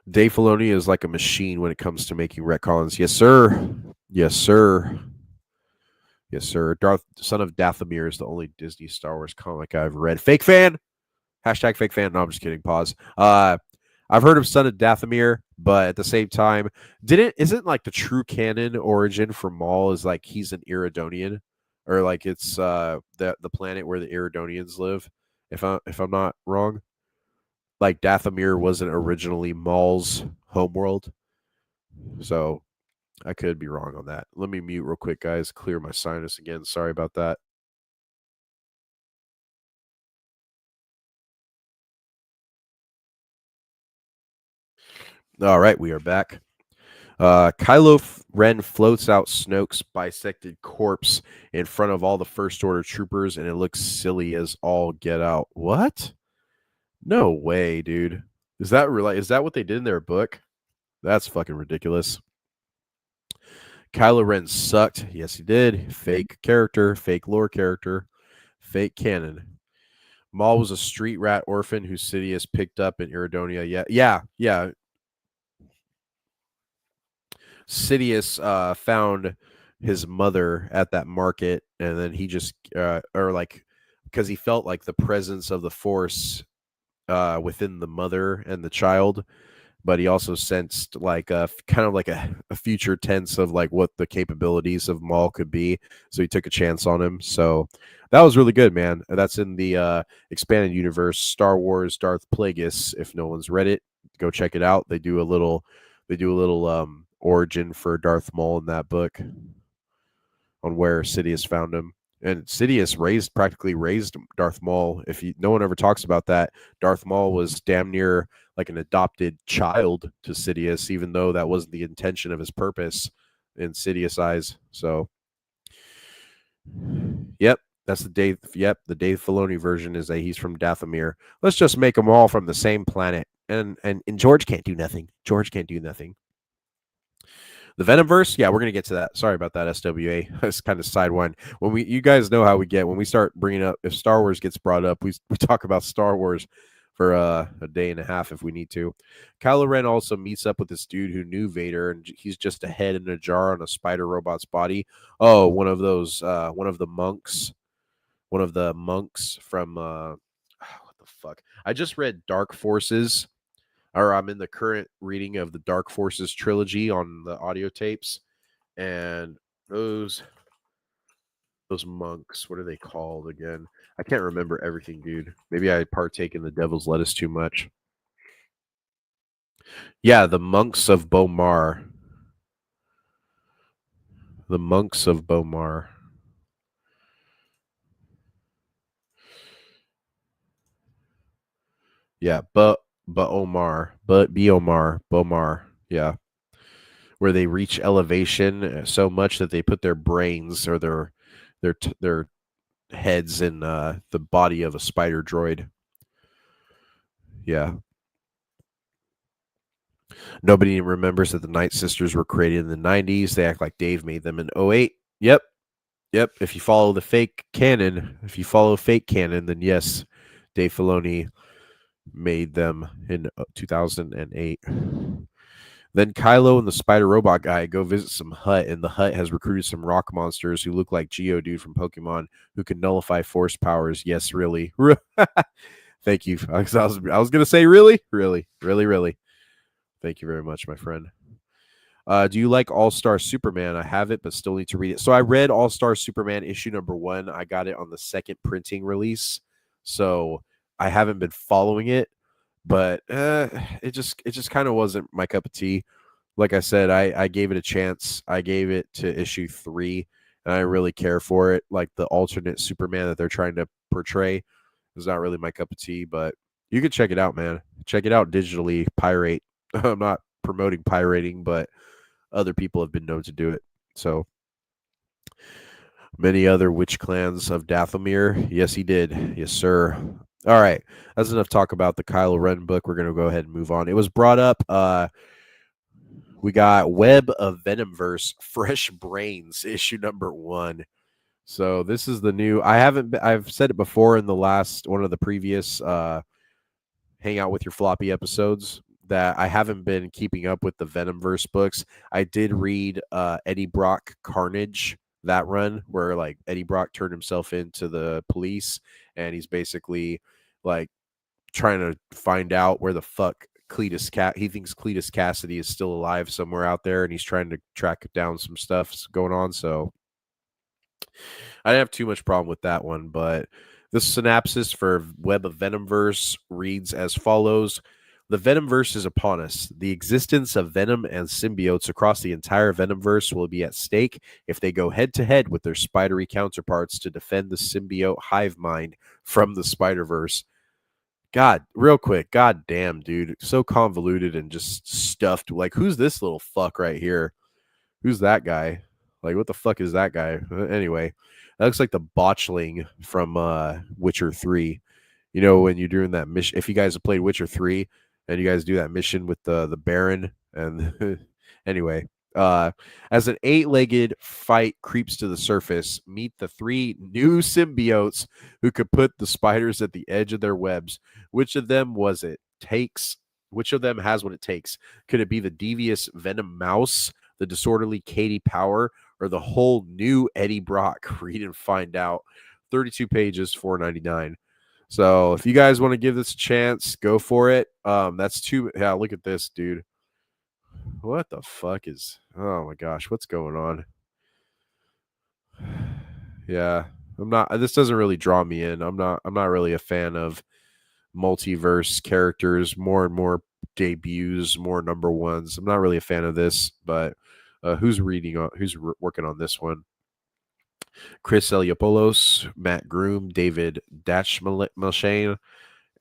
Dave Filoni is like a machine when it comes to making retcons. Yes, sir. Yes, sir. Yes, sir. Son of Dathomir is the only Disney Star Wars comic I've read. Fake fan. Hashtag fake fan. No, I'm just kidding. Pause. I've heard of Son of Dathomir, but at the same time, isn't like the true canon origin for Maul is like he's an Iridonian, or like it's the planet where the Iridonians live. If I'm not wrong, like Dathomir wasn't originally Maul's homeworld, so I could be wrong on that. Let me mute real quick, guys. Clear my sinus again. Sorry about that. All right, we are back. Kylo Ren floats out Snoke's bisected corpse in front of all the First Order troopers, and it looks silly as all get out. What? No way, dude. Is that what they did in their book? That's fucking ridiculous. Kylo Ren sucked. Yes, he did. Fake character, fake lore character, fake canon. Maul was a street rat orphan who Sidious picked up in Iridonia. Yeah. Sidious found his mother at that market, and then he just because he felt like the presence of the Force within the mother and the child, but he also sensed like a kind of like a future tense of like what the capabilities of Maul could be. So he took a chance on him. So that was really good, man. That's in the expanded universe, Star Wars Darth Plagueis. If no one's read it, go check it out. They do a little origin for Darth Maul in that book on where Sidious found him. And Sidious practically raised Darth Maul. No one ever talks about that, Darth Maul was damn near like an adopted child to Sidious, even though that wasn't the intention of his purpose in Sidious' eyes. So, yep, that's the Dave. Yep, the Dave Filoni version is that he's from Dathomir. Let's just make them all from the same planet. And George can't do nothing. George can't do nothing. The Venomverse, yeah, we're gonna get to that. Sorry about that, SWA. It's kind of sidewind. You guys know how we get when we start bringing up, if Star Wars gets brought up, we talk about Star Wars for a day and a half if we need to. Kylo Ren also meets up with this dude who knew Vader, and he's just a head in a jar on a spider robot's body. Oh, one of the monks from what the fuck? I just read Dark Forces. Or I'm in the current reading of the Dark Forces trilogy on the audio tapes, and those monks, what are they called again? I can't remember everything, dude. Maybe I partake in the devil's lettuce too much. Yeah, the monks of Bomar. The monks of Bomar. Yeah, Bomar, yeah, where they reach elevation so much that they put their brains or their heads in the body of a spider droid. Yeah. Nobody remembers that the Night Sisters were created in the 90s. They act like Dave made them in 08. Yep. If you follow fake canon, then yes, Dave Filoni made them in 2008. Then Kylo and the spider robot guy go visit some hut, and the hut has recruited some rock monsters who look like Geodude from Pokemon, who can nullify force powers. Yes, really. Thank you. I was gonna say really. Thank you very much, my friend. Do you like All-Star Superman? I have it, but still need to read it. So I read All-Star Superman issue number 1. I got it on the second printing release, so I haven't been following it. But it just kind of wasn't my cup of tea. Like I said, I gave it a chance. I gave it to issue 3, and I really care for it. Like the alternate Superman that they're trying to portray is not really my cup of tea, but you can check it out, man. Check it out digitally. Pirate. I'm not promoting pirating, but other people have been known to do it. So many other witch clans of Dathomir. Yes, he did. Yes, sir. All right. That's enough talk about the Kylo Ren book. We're going to go ahead and move on. It was brought up. We got Web of Venomverse Fresh Brains, issue number 1. So this is the new. I've said it before in the last one of the previous Hang Out with Your Floppy episodes that I haven't been keeping up with the Venomverse books. I did read Eddie Brock Carnage, that run where like Eddie Brock turned himself into the police and he's basically like trying to find out where the fuck he thinks Cletus Cassidy is still alive somewhere out there and he's trying to track down some stuff going on. So I didn't have too much problem with that one, but the synopsis for Web of Venomverse reads as follows. The Venomverse is upon us. The existence of venom and symbiotes across the entire Venomverse will be at stake if they go head-to-head with their spidery counterparts to defend the symbiote hive mind from the Spider-Verse. God, real quick, god damn, dude. So convoluted and just stuffed. Like, who's this little fuck right here? Who's that guy? Like, what the fuck is that guy? Anyway, that looks like the botchling from Witcher 3. You know, when you're doing that mission, if you guys have played Witcher 3 and you guys do that mission with the Baron and anyway, as an 8-legged fight creeps to the surface, meet the 3 new symbiotes who could put the spiders at the edge of their webs. Which of them was it? Which of them has what it takes? Could it be the devious Venom Mouse, the disorderly Katie Power, or the whole new Eddie Brock? Read and find out. 32 pages, $4.99. So if you guys want to give this a chance, go for it. That's two. Yeah, look at this, dude. What the fuck is? Oh my gosh, what's going on? Yeah, I'm not. This doesn't really draw me in. I'm not really a fan of multiverse characters. More and more debuts, more number ones. I'm not really a fan of this. But who's working on this one? Chris Eliopoulos, Matt Groom, David Dachmelshane,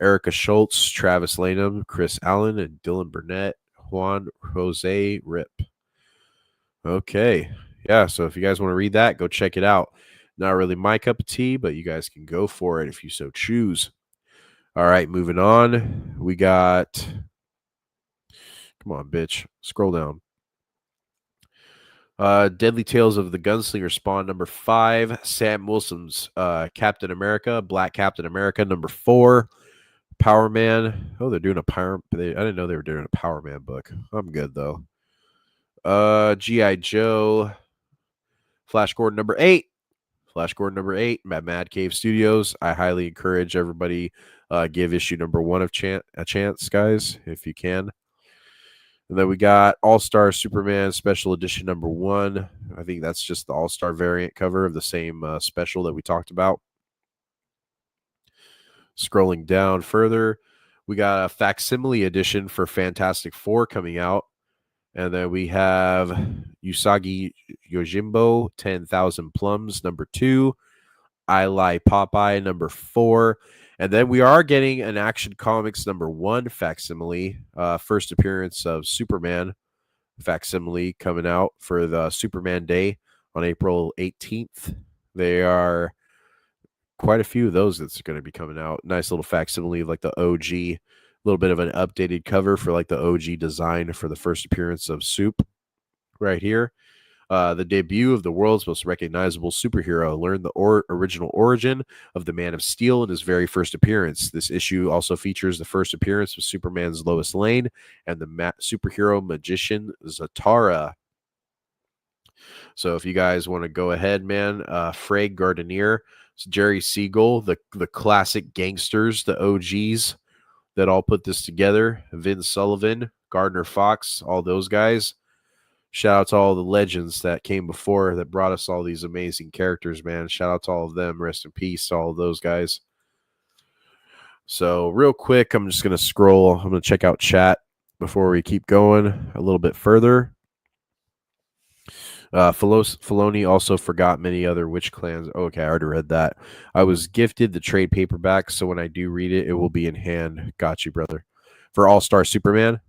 Erica Schultz, Travis Lanham, Chris Allen, and Dylan Burnett, Juan Jose Rip. Okay. Yeah, so if you guys want to read that, go check it out. Not really my cup of tea, but you guys can go for it if you so choose. All right, moving on. We got... Come on, bitch. Scroll down. Deadly Tales of the Gunslinger Spawn, number 5. Sam Wilson's Captain America, Black Captain America, number 4. Power Man. Oh, they're doing a Power... I didn't know they were doing a Power Man book. I'm good, though. G.I. Joe. Flash Gordon, number 8. Flash Gordon, number 8. At Mad Cave Studios. I highly encourage everybody give issue number 1 a chance, guys, if you can. And then we got All-Star Superman Special Edition number 1. I think that's just the All-Star variant cover of the same special that we talked about. Scrolling down further, we got a facsimile edition for Fantastic Four coming out. And then we have Usagi Yojimbo, 10,000 Plums, number 2. I Lie Popeye, number 4. And then we are getting an Action Comics number 1 facsimile, first appearance of Superman facsimile coming out for the Superman Day on April 18th. They are quite a few of those that's going to be coming out. Nice little facsimile of like the OG, a little bit of an updated cover for like the OG design for the first appearance of Soup right here. The debut of the world's most recognizable superhero. Learn the original origin of the Man of Steel in his very first appearance. This issue also features the first appearance of Superman's Lois Lane and the superhero magician Zatara. So if you guys want to go ahead, man, Frey Gardenier, Jerry Siegel, the classic gangsters, the OGs that all put this together, Vince Sullivan, Gardner Fox, all those guys. Shout out to all the legends that came before that brought us all these amazing characters, man. Shout out to all of them. Rest in peace to all of those guys. So real quick, I'm just going to scroll. I'm going to check out chat before we keep going a little bit further. Filoni also forgot many other witch clans. Oh, okay, I already read that. I was gifted the trade paperback, so when I do read it, it will be in hand. Got you, brother. For All-Star Superman.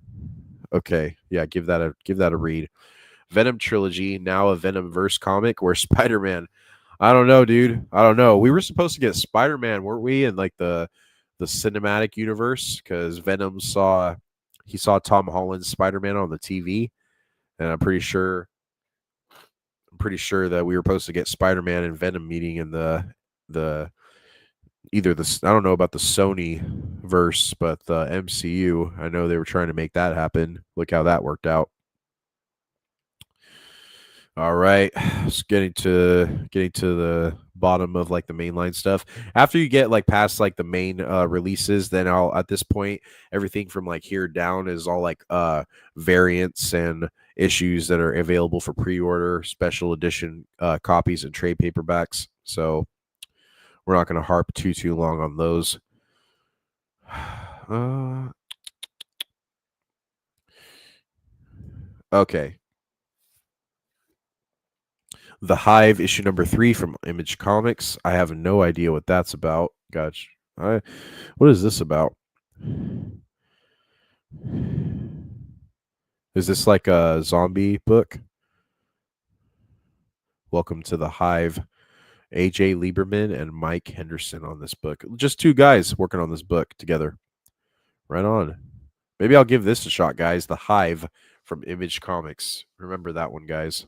Okay, yeah, give that a read. Venom trilogy, now a Venomverse comic where Spider-Man. I don't know, dude. I don't know. We were supposed to get Spider-Man, weren't we, in like the cinematic universe? Because Venom saw Tom Holland's Spider-Man on the TV, and I'm pretty sure that we were supposed to get Spider-Man and Venom meeting in the either the, I don't know about the Sony verse, but the MCU. I know they were trying to make that happen. Look how that worked out. All right, just getting to the bottom of like the mainline stuff. After you get like past like the main releases, then I'll, at this point, everything from like here down is all like variants and issues that are available for pre-order, special edition copies, and trade paperbacks. So we're not going to harp too long on those. Okay. The Hive issue number 3 from Image Comics. I have no idea what that's about. Gotcha. What is this about? Is this like a zombie book? Welcome to the Hive. AJ Lieberman and Mike Henderson on this book. Just 2 guys working on this book together. Right on. Maybe I'll give this a shot, guys. The Hive from Image Comics. Remember that one, guys.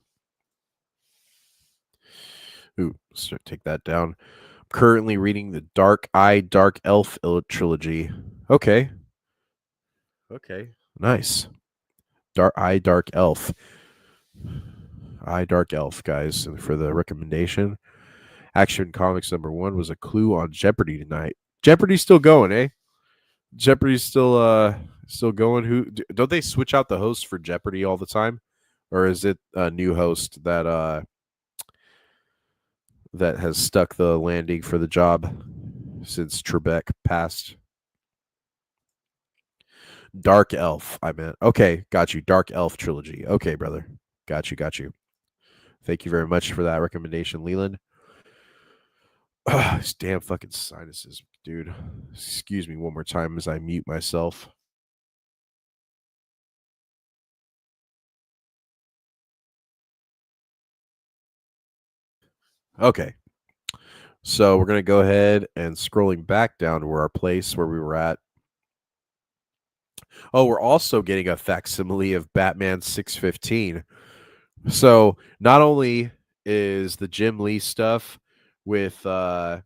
Ooh, let's take that down. I'm currently reading the Dark Eye, Dark Elf trilogy. Okay. Nice. Dark Eye, Dark Elf. Eye, Dark Elf, guys, for the recommendation. Action Comics number 1 was a clue on Jeopardy tonight. Jeopardy's still going, eh? Jeopardy's still going. Who don't they switch out the host for Jeopardy all the time, or is it a new host that has stuck the landing for the job since Trebek passed? Dark Elf, I meant. Okay, got you. Dark Elf trilogy. Okay, brother. Got you. Thank you very much for that recommendation, Leland. These damn fucking sinuses, dude. Excuse me one more time as I mute myself. Okay. So we're going to go ahead and scrolling back down to our place where we were at. Oh, we're also getting a facsimile of Batman 615. So not only is the Jim Lee stuff with Jeff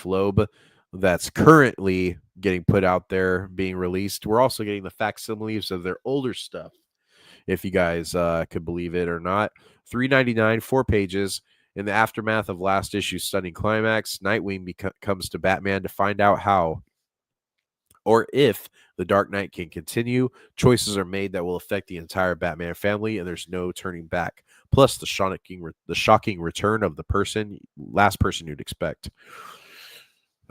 Loeb that's currently getting put out there being released, we're also getting the facsimiles of their older stuff, if you guys could believe it or not. $3.99, 4 pages. In the aftermath of last issue's stunning climax, Nightwing comes to Batman to find out how or if the Dark Knight can continue. Choices are made that will affect the entire Batman family, and there's no turning back. Plus, the shocking return of the last person you'd expect.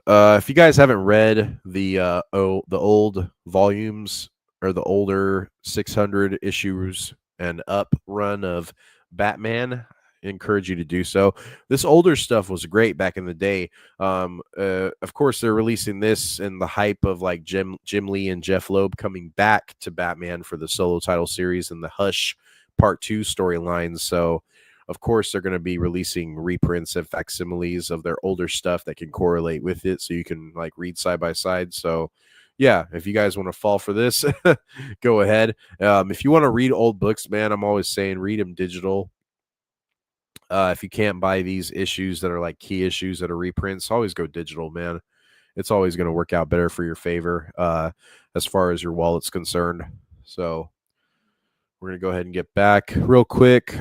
If you guys haven't read the old volumes or the older 600 issues and up run of Batman, I encourage you to do so. This older stuff was great back in the day. Of course, they're releasing this in the hype of like Jim Lee and Jeff Loeb coming back to Batman for the solo title series and the Hush Part 2 storylines. So, of course, they're going to be releasing reprints and facsimiles of their older stuff that can correlate with it, so you can like read side by side. So, yeah, if you guys want to fall for this, go ahead. If you want to read old books, man, I'm always saying read them digital. If you can't buy these issues that are like key issues that are reprints, always go digital, man. It's always going to work out better for your favor as far as your wallet's concerned. So we're going to go ahead and get back real quick.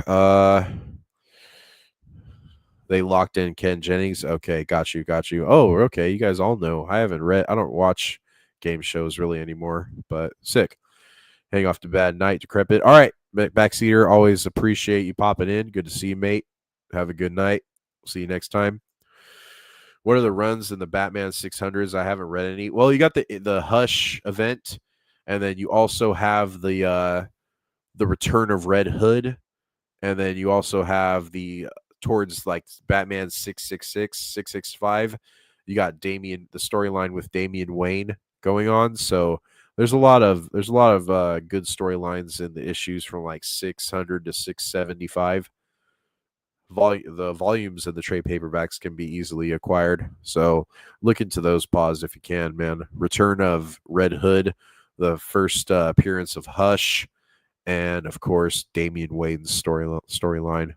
They locked in Ken Jennings. Okay, got you. Oh, okay. You guys all know. I don't watch game shows really anymore, but sick. Hang off to Bad Night, Decrepit. All right, Backseater, always appreciate you popping in. Good to see you, mate. Have a good night. See you next time. What are the runs in the Batman 600s? I haven't read any. Well, you got the Hush event, and then you also have the Return of Red Hood, and then you also have the towards like Batman 666, 665. You got the storyline with Damian Wayne going on. So There's a lot of good storylines in the issues from like 600 to 675. The volumes of the trade paperbacks can be easily acquired, so look into those. Pause if you can, man. Return of Red Hood, the first appearance of Hush, and of course Damian Wayne's storyline.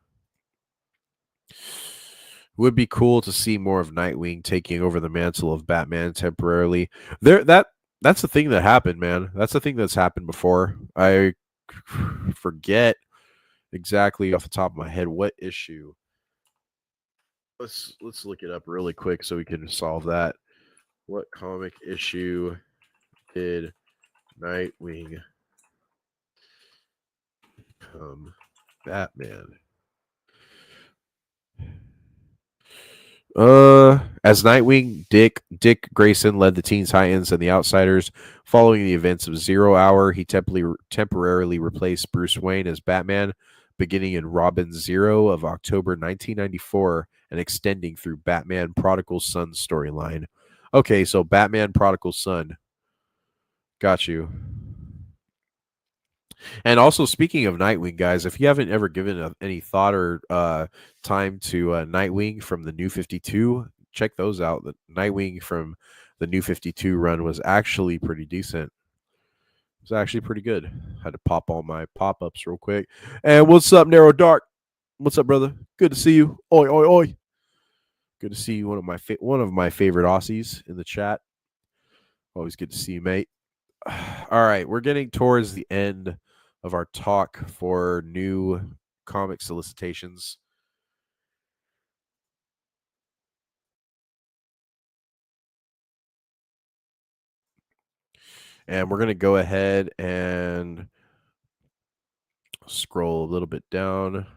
Would be cool to see more of Nightwing taking over the mantle of Batman temporarily. That's the thing that happened, man. That's the thing that's happened before. I forget exactly off the top of my head what issue. Let's look it up really quick so we can solve that. What comic issue did Nightwing become Batman? As Nightwing, Dick Grayson led the Teen Titans and the Outsiders. Following the events of Zero Hour, he temporarily replaced Bruce Wayne as Batman, beginning in Robin Zero of October 1994 and extending through Batman Prodigal Son storyline. Okay, so Batman Prodigal Son. Got you. And also, speaking of Nightwing, guys, if you haven't ever given any thought or time to Nightwing from the New 52, check those out. The Nightwing from the New 52 run was actually pretty decent. It was actually pretty good. Had to pop all my pop-ups real quick. And what's up, Narrow Dark? What's up, brother? Good to see you. Oi, oi, oi. Good to see you. One of my favorite Aussies in the chat. Always good to see you, mate. All right, we're getting towards the end of our talk for new comic solicitations. And we're going to go ahead and scroll a little bit down.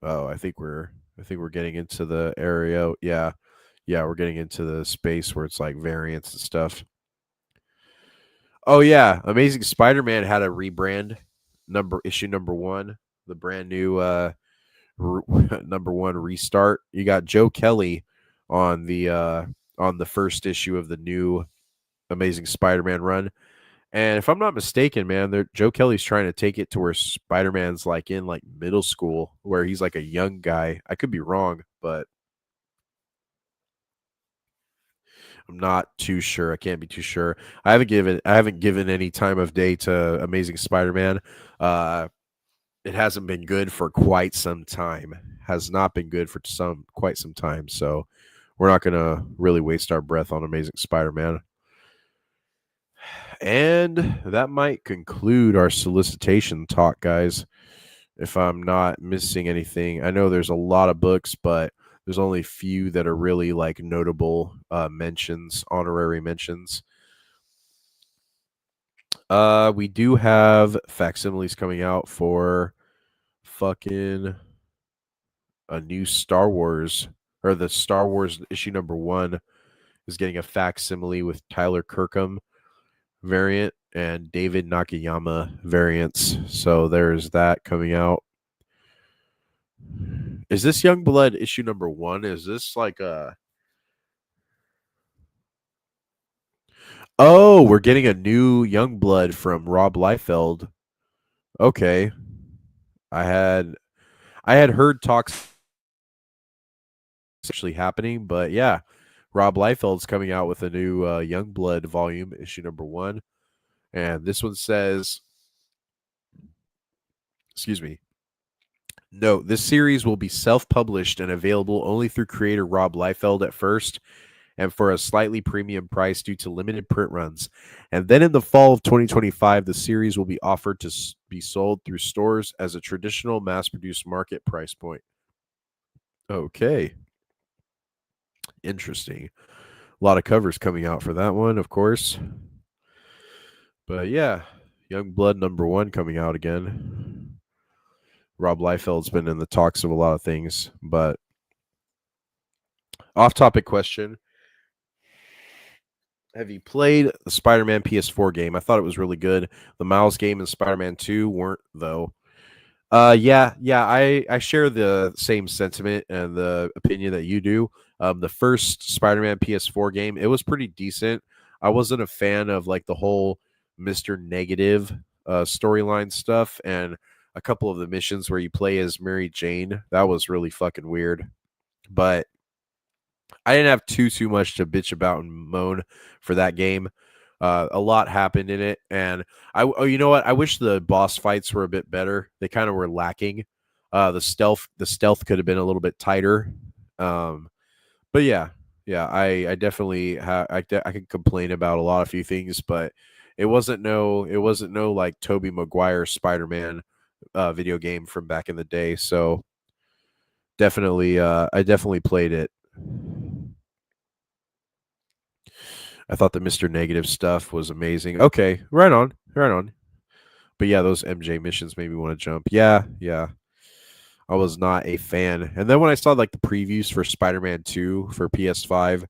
Oh, I think we're getting into the area. Yeah, we're getting into the space where it's like variants and stuff. Oh yeah, Amazing Spider-Man had a rebrand, issue number 1, the brand new number 1 restart. You got Joe Kelly on the first issue of the new Amazing Spider-Man run. And if I'm not mistaken, man, Joe Kelly's trying to take it to where Spider-Man's like in like middle school, where he's like a young guy. I could be wrong, but I'm not too sure. I can't be too sure. I haven't given any time of day to Amazing Spider-Man. It hasn't been good for quite some time. Has not been good for quite some time. So we're not gonna really waste our breath on Amazing Spider-Man. And that might conclude our solicitation talk, guys. If I'm not missing anything, I know there's a lot of books, but there's only a few that are really like notable mentions, honorary mentions. We do have facsimiles coming out for fucking a new Star Wars, or the Star Wars issue number 1 is getting a facsimile with Tyler Kirkham variant and David Nakayama variants. So there's that coming out. Is this Youngblood issue number 1? Is this like a... Oh, we're getting a new Youngblood from Rob Liefeld. Okay. I had heard talks actually happening, but yeah, Rob Liefeld's coming out with a new Youngblood volume, issue number 1. And this one says, excuse me, note, this series will be self-published and available only through creator Rob Liefeld at first, and for a slightly premium price due to limited print runs. And then in the fall of 2025, the series will be offered to be sold through stores as a traditional mass-produced market price point. Okay. Interesting. A lot of covers coming out for that one, of course. But yeah, Youngblood number 1 coming out again. Rob Liefeld's been in the talks of a lot of things, but off-topic question. Have you played the Spider-Man PS4 game? I thought it was really good. The Miles game and Spider-Man 2 weren't, though. Yeah, I share the same sentiment and the opinion that you do. The first Spider-Man PS4 game, it was pretty decent. I wasn't a fan of like the whole Mr. Negative storyline stuff, and a couple of the missions where you play as Mary Jane. That was really fucking weird. But I didn't have too much to bitch about and moan for that game. A lot happened in it, and you know what? I wish the boss fights were a bit better. They kind of were lacking. The stealth could have been a little bit tighter. But yeah, I definitely I can complain about a lot of few things, but it wasn't no like Tobey Maguire Spider-Man video game from back in the day. So definitely, I definitely played it. I thought the Mr. Negative stuff was amazing. Okay, right on, right on. But yeah, those MJ missions made me want to jump. Yeah, yeah. I was not a fan. And then when I saw like the previews for Spider-Man 2 for PS5,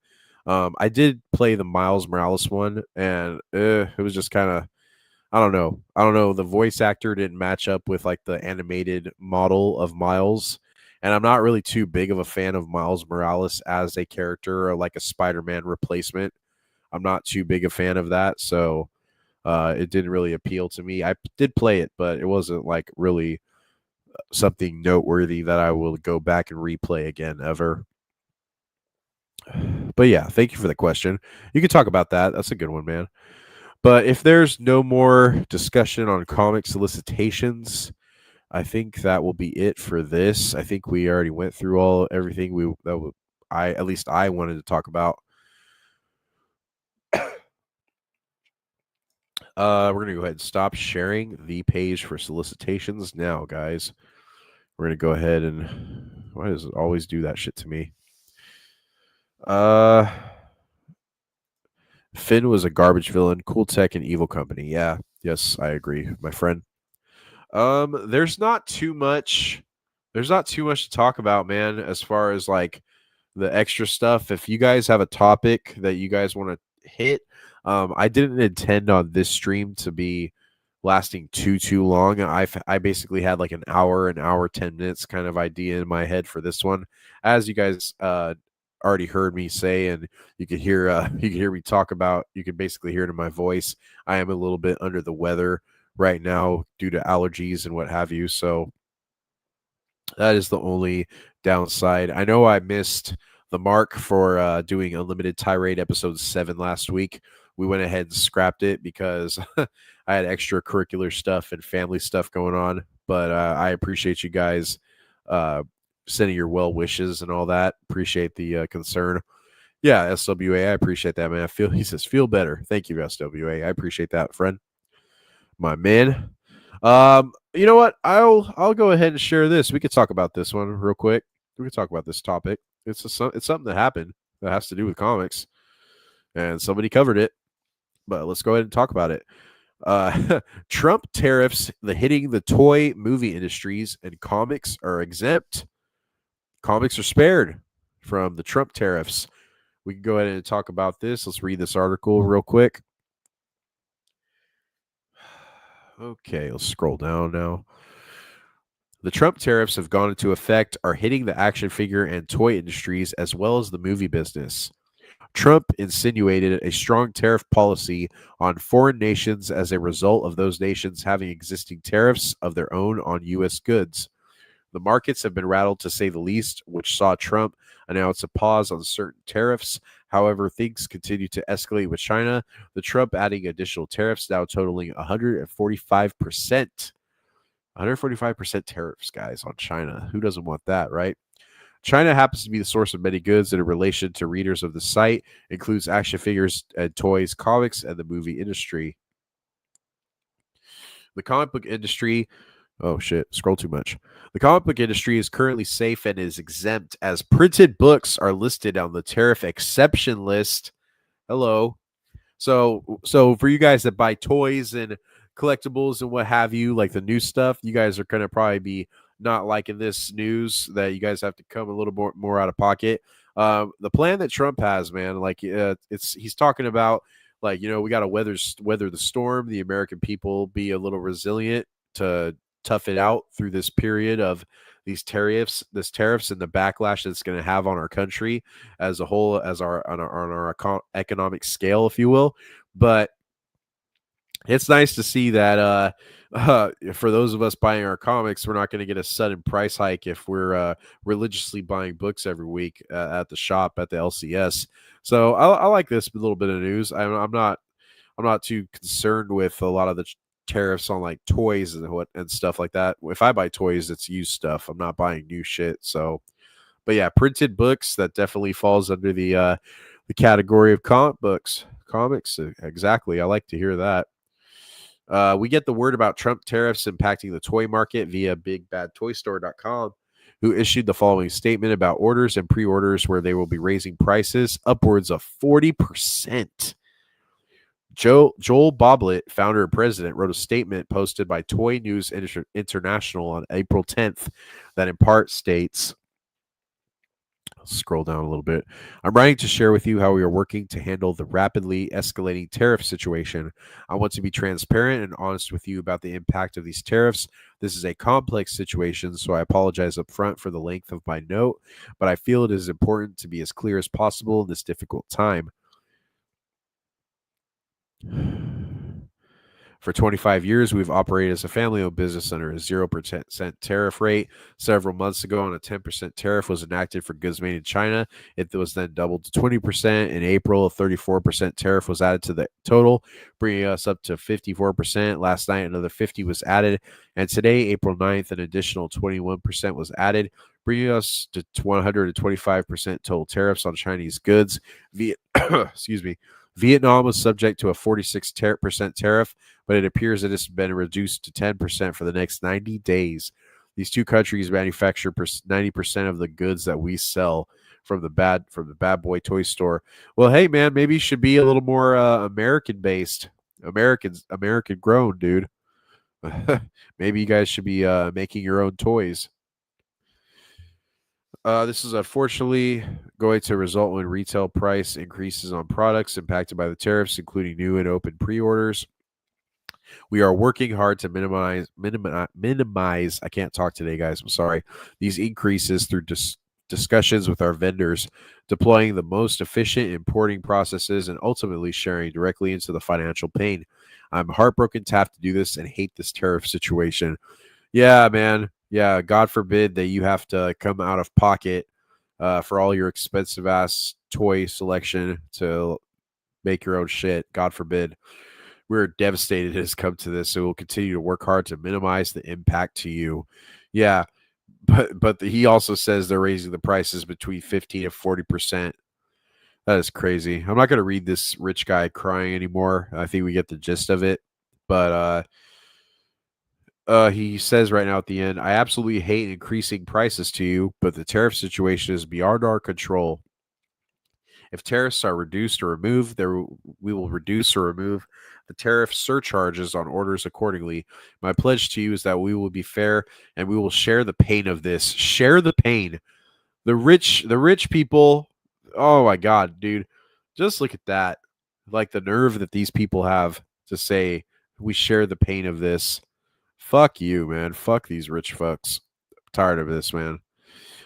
I did play the Miles Morales one, and it was just kind of I don't know. I don't know. The voice actor didn't match up with like the animated model of Miles. And I'm not really too big of a fan of Miles Morales as a character or like a Spider-Man replacement. I'm not too big a fan of that, so it didn't really appeal to me. I did play it, but it wasn't like really something noteworthy that I will go back and replay again ever. But yeah, thank you for the question. You can talk about that. That's a good one, man. But if there's no more discussion on comic solicitations, I think that will be it for this. I think we already went through everything at least I wanted to talk about. We're gonna go ahead and stop sharing the page for solicitations now, guys. We're gonna go ahead and why does it always do that shit to me? Finn was a garbage villain, cool tech and evil company. Yeah, yes, I agree, my friend. There's not too much to talk about, man, as far as like the extra stuff. If you guys have a topic that you guys want to hit, I didn't intend on this stream to be lasting too long. I basically had like an hour 10 minutes kind of idea in my head for this one. As you guys already heard me say, and you could hear you could hear me talk about, you can basically hear it in my voice. I am a little bit under the weather right now due to allergies and what have you. So that is the only downside. I know I missed the mark for doing Unlimited Tirade episode 7 last week. We went ahead and scrapped it because I had extracurricular stuff and family stuff going on. But I appreciate you guys sending your well wishes and all that. Appreciate the concern. Yeah, SWA, I appreciate that, man. He says feel better. Thank you, SWA. I appreciate that, friend. My man. You know what? I'll go ahead and share this. We could talk about this one real quick. We could talk about this topic. It's something that happened that has to do with comics, and somebody covered it. But let's go ahead and talk about it. Trump tariffs hitting the toy movie industries, and comics are exempt. Comics are spared from the Trump tariffs. We can go ahead and talk about this. Let's read this article real quick. Okay, let's scroll down now. The Trump tariffs have gone into effect, are hitting the action figure and toy industries as well as the movie business. Trump insinuated a strong tariff policy on foreign nations as a result of those nations having existing tariffs of their own on U.S. goods. The markets have been rattled to say the least, which saw Trump announce a pause on certain tariffs. However, things continue to escalate with China, the Trump adding additional tariffs now totaling 145%. 145% tariffs, guys, on China. Who doesn't want that, right? China happens to be the source of many goods in relation to readers of the site, includes action figures and toys, comics, and the movie industry. The comic book industry, oh shit, scroll too much. The comic book industry is currently safe and is exempt as printed books are listed on the tariff exception list. Hello. So for you guys that buy toys and collectibles and what have you, like the new stuff, you guys are going to probably be not liking this news that you guys have to come a little more out of pocket. The plan that Trump has, man, like he's talking about, like, you know, we got to weather the storm. The American people be a little resilient to tough it out through this period of this tariffs and the backlash it's going to have on our country as a whole, as on our economic scale, if you will. But it's nice to see that for those of us buying our comics, we're not going to get a sudden price hike if we're religiously buying books every week at the shop at the LCS. So I like this little bit of news. I'm not too concerned with a lot of the tariffs on like toys and stuff like that. If I buy toys, it's used stuff. I'm not buying new shit. So, but yeah, printed books, that definitely falls under the category of comics. Exactly. I like to hear that. We get the word about Trump tariffs impacting the toy market via BigBadToyStore.com, who issued the following statement about orders and pre-orders where they will be raising prices upwards of 40%. Joel Boblett, founder and president, wrote a statement posted by Toy News International on April 10th that in part states, I'll scroll down a little bit. I'm writing to share with you how we are working to handle the rapidly escalating tariff situation. I want to be transparent and honest with you about the impact of these tariffs. This is a complex situation, so I apologize up front for the length of my note, but I feel it is important to be as clear as possible in this difficult time. For 25 years, we've operated as a family-owned business under a 0% tariff rate. Several months ago, on a 10% tariff was enacted for goods made in China. It was then doubled to 20%. In April, a 34% tariff was added to the total, bringing us up to 54%. Last night, another 50 was added. And today, April 9th, an additional 21% was added, bringing us to 125% total tariffs on Chinese goods. Excuse me. Vietnam was subject to a 46% tariff, but it appears it has been reduced to 10% for the next 90 days. These two countries manufacture 90% of the goods that we sell from the Bad Boy Toy Store. Well, hey man, maybe you should be a little more American based, American grown, dude. Maybe you guys should be making your own toys. This is unfortunately going to result in retail price increases on products impacted by the tariffs, including new and open pre-orders. We are working hard to minimize. I can't talk today, guys. I'm sorry. These increases through discussions with our vendors, deploying the most efficient importing processes, and ultimately sharing directly into the financial pain. I'm heartbroken to have to do this and hate this tariff situation. Yeah, man. Yeah, God forbid that you have to come out of pocket for all your expensive ass toy selection to make your own shit. God forbid. We're devastated it has come to this, so we'll continue to work hard to minimize the impact to you. Yeah, but he also says they're raising the prices between 15 and 40%. That is crazy. I'm not going to read this rich guy crying anymore. I think we get the gist of it. But he says right now at the end, I absolutely hate increasing prices to you, but the tariff situation is beyond our control. If tariffs are reduced or removed, we will reduce or remove the tariff surcharges on orders accordingly. My pledge to you is that we will be fair and we will share the pain of this. Share the pain. The rich people. Oh my God, dude. Just look at that. Like the nerve that these people have to say, we share the pain of this. Fuck you, man. Fuck these rich fucks. I'm tired of this, man.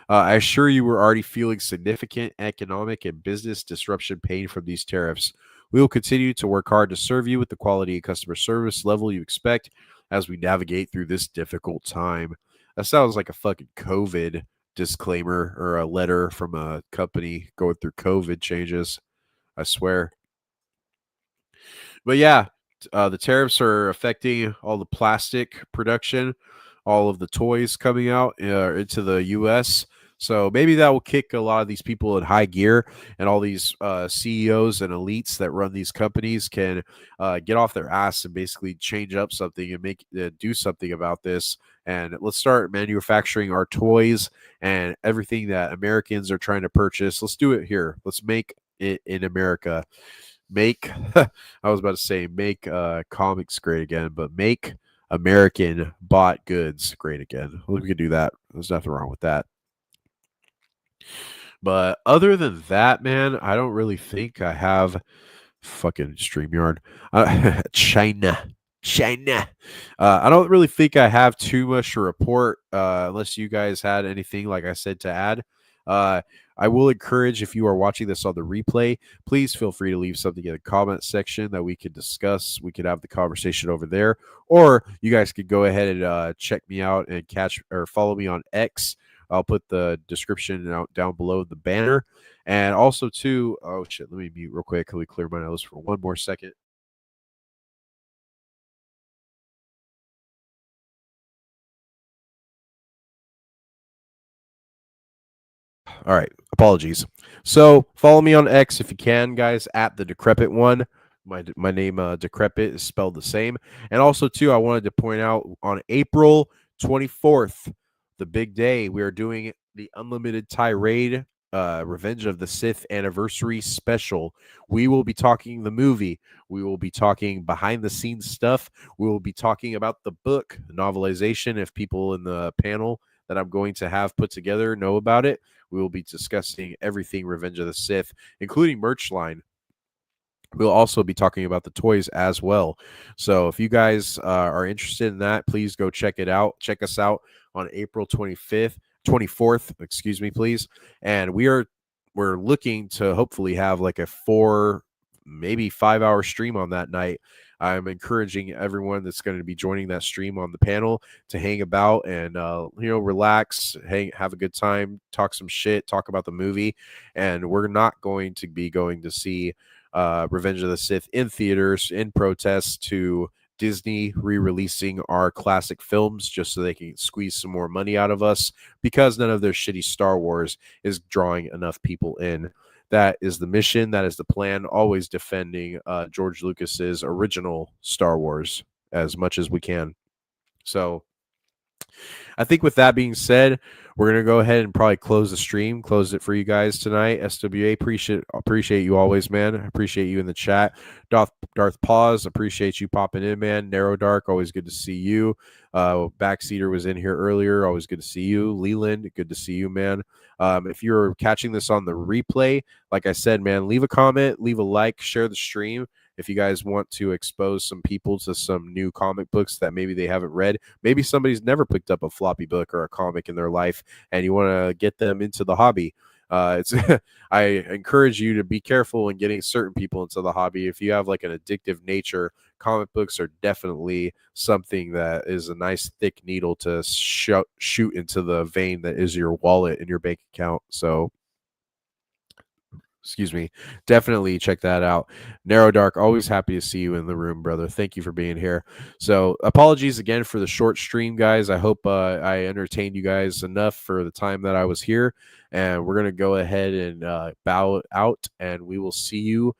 I assure you we're already feeling significant economic and business disruption pain from these tariffs. We will continue to work hard to serve you with the quality and customer service level you expect as we navigate through this difficult time. That sounds like a fucking COVID disclaimer or a letter from a company going through COVID changes. I swear. But yeah, the tariffs are affecting all the plastic production, all of the toys coming out into the U.S. So maybe that will kick a lot of these people in high gear, and all these CEOs and elites that run these companies can get off their ass and basically change up something and do something about this. And let's start manufacturing our toys and everything that Americans are trying to purchase. Let's do it here. Let's make it in America. Make I was about to say make comics great again, but make American bought goods great again. We can do that. There's nothing wrong with that. But other than that, man, I don't really think I have fucking StreamYard. China. China. I don't really think I have too much to report unless you guys had anything, like I said, to add. I will encourage, if you are watching this on the replay, please feel free to leave something in the comment section that we could discuss. We could have the conversation over there, or you guys could go ahead and check me out and catch or follow me on X. I'll put the description down below the banner. And also, too, oh shit, let me mute real quick. Let me clear my nose for one more second. All right, apologies. So follow me on X if you can, guys, at the Decrepit One. My name Decrepit is spelled the same. And also, too, I wanted to point out on April 24th, the big day, we are doing the Unlimited Tirade Revenge of the Sith anniversary special. We will be talking the movie. We will be talking behind the scenes stuff. We will be talking about the book, the novelization, if people in the panel that I'm going to have put together know about it. We will be discussing everything Revenge of the Sith, including merch line. We'll also be talking about the toys as well. So if you guys are interested in that, please go check it out. Check us out on April 24th, excuse me, please. And we're looking to hopefully have like a 4, maybe 5-hour stream on that night. I'm encouraging everyone that's going to be joining that stream on the panel to hang about and relax, have a good time, talk some shit, talk about the movie. And we're not going to be going to see Revenge of the Sith in theaters in protest to Disney re-releasing our classic films just so they can squeeze some more money out of us, because none of their shitty Star Wars is drawing enough people in. That is the mission. That is the plan. Always defending George Lucas's original Star Wars as much as we can. So I think with that being said, we're going to go ahead and probably close the stream, close it for you guys tonight. SWA, appreciate you always, man. I appreciate you in the chat. Darth Pause, appreciate you popping in, man. Narrow Dark, always good to see you. Backseater was in here earlier. Always good to see you. Leland, good to see you, man. If you're catching this on the replay, like I said, man, leave a comment, leave a like, share the stream. If you guys want to expose some people to some new comic books that maybe they haven't read, maybe somebody's never picked up a floppy book or a comic in their life, and you want to get them into the hobby. I encourage you to be careful in getting certain people into the hobby. If you have like an addictive nature, comic books are definitely something that is a nice thick needle to shoot into the vein that is your wallet and your bank account. So excuse me, definitely check that out. Narrow Dark, always happy to see you in the room, brother. Thank you for being here. So apologies again for the short stream, guys. I hope I entertained you guys enough for the time that I was here, and we're going to go ahead and bow out, and we will see you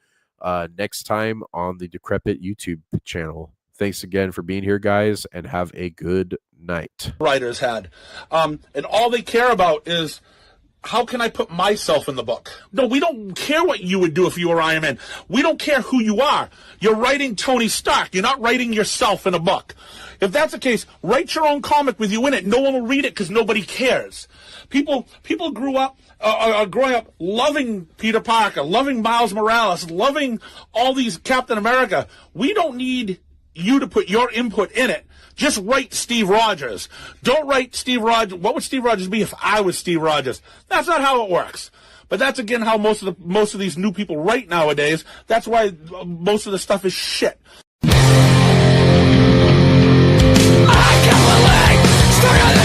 next time on the Decrepit YouTube channel. Thanks again for being here, guys, and have a good night. Writers had. And all they care about is, how can I put myself in the book? No, we don't care what you would do if you were Iron Man. We don't care who you are. You're writing Tony Stark. You're not writing yourself in a book. If that's the case, write your own comic with you in it. No one will read it because nobody cares. People grew up, are growing up loving Peter Parker, loving Miles Morales, loving all these Captain America. We don't need you to put your input in it. Just write Steve Rogers. Don't write Steve Rogers. What would Steve Rogers be if I was Steve Rogers? That's not how it works. But that's again how most of these new people write nowadays. That's why most of the stuff is shit. I can't believe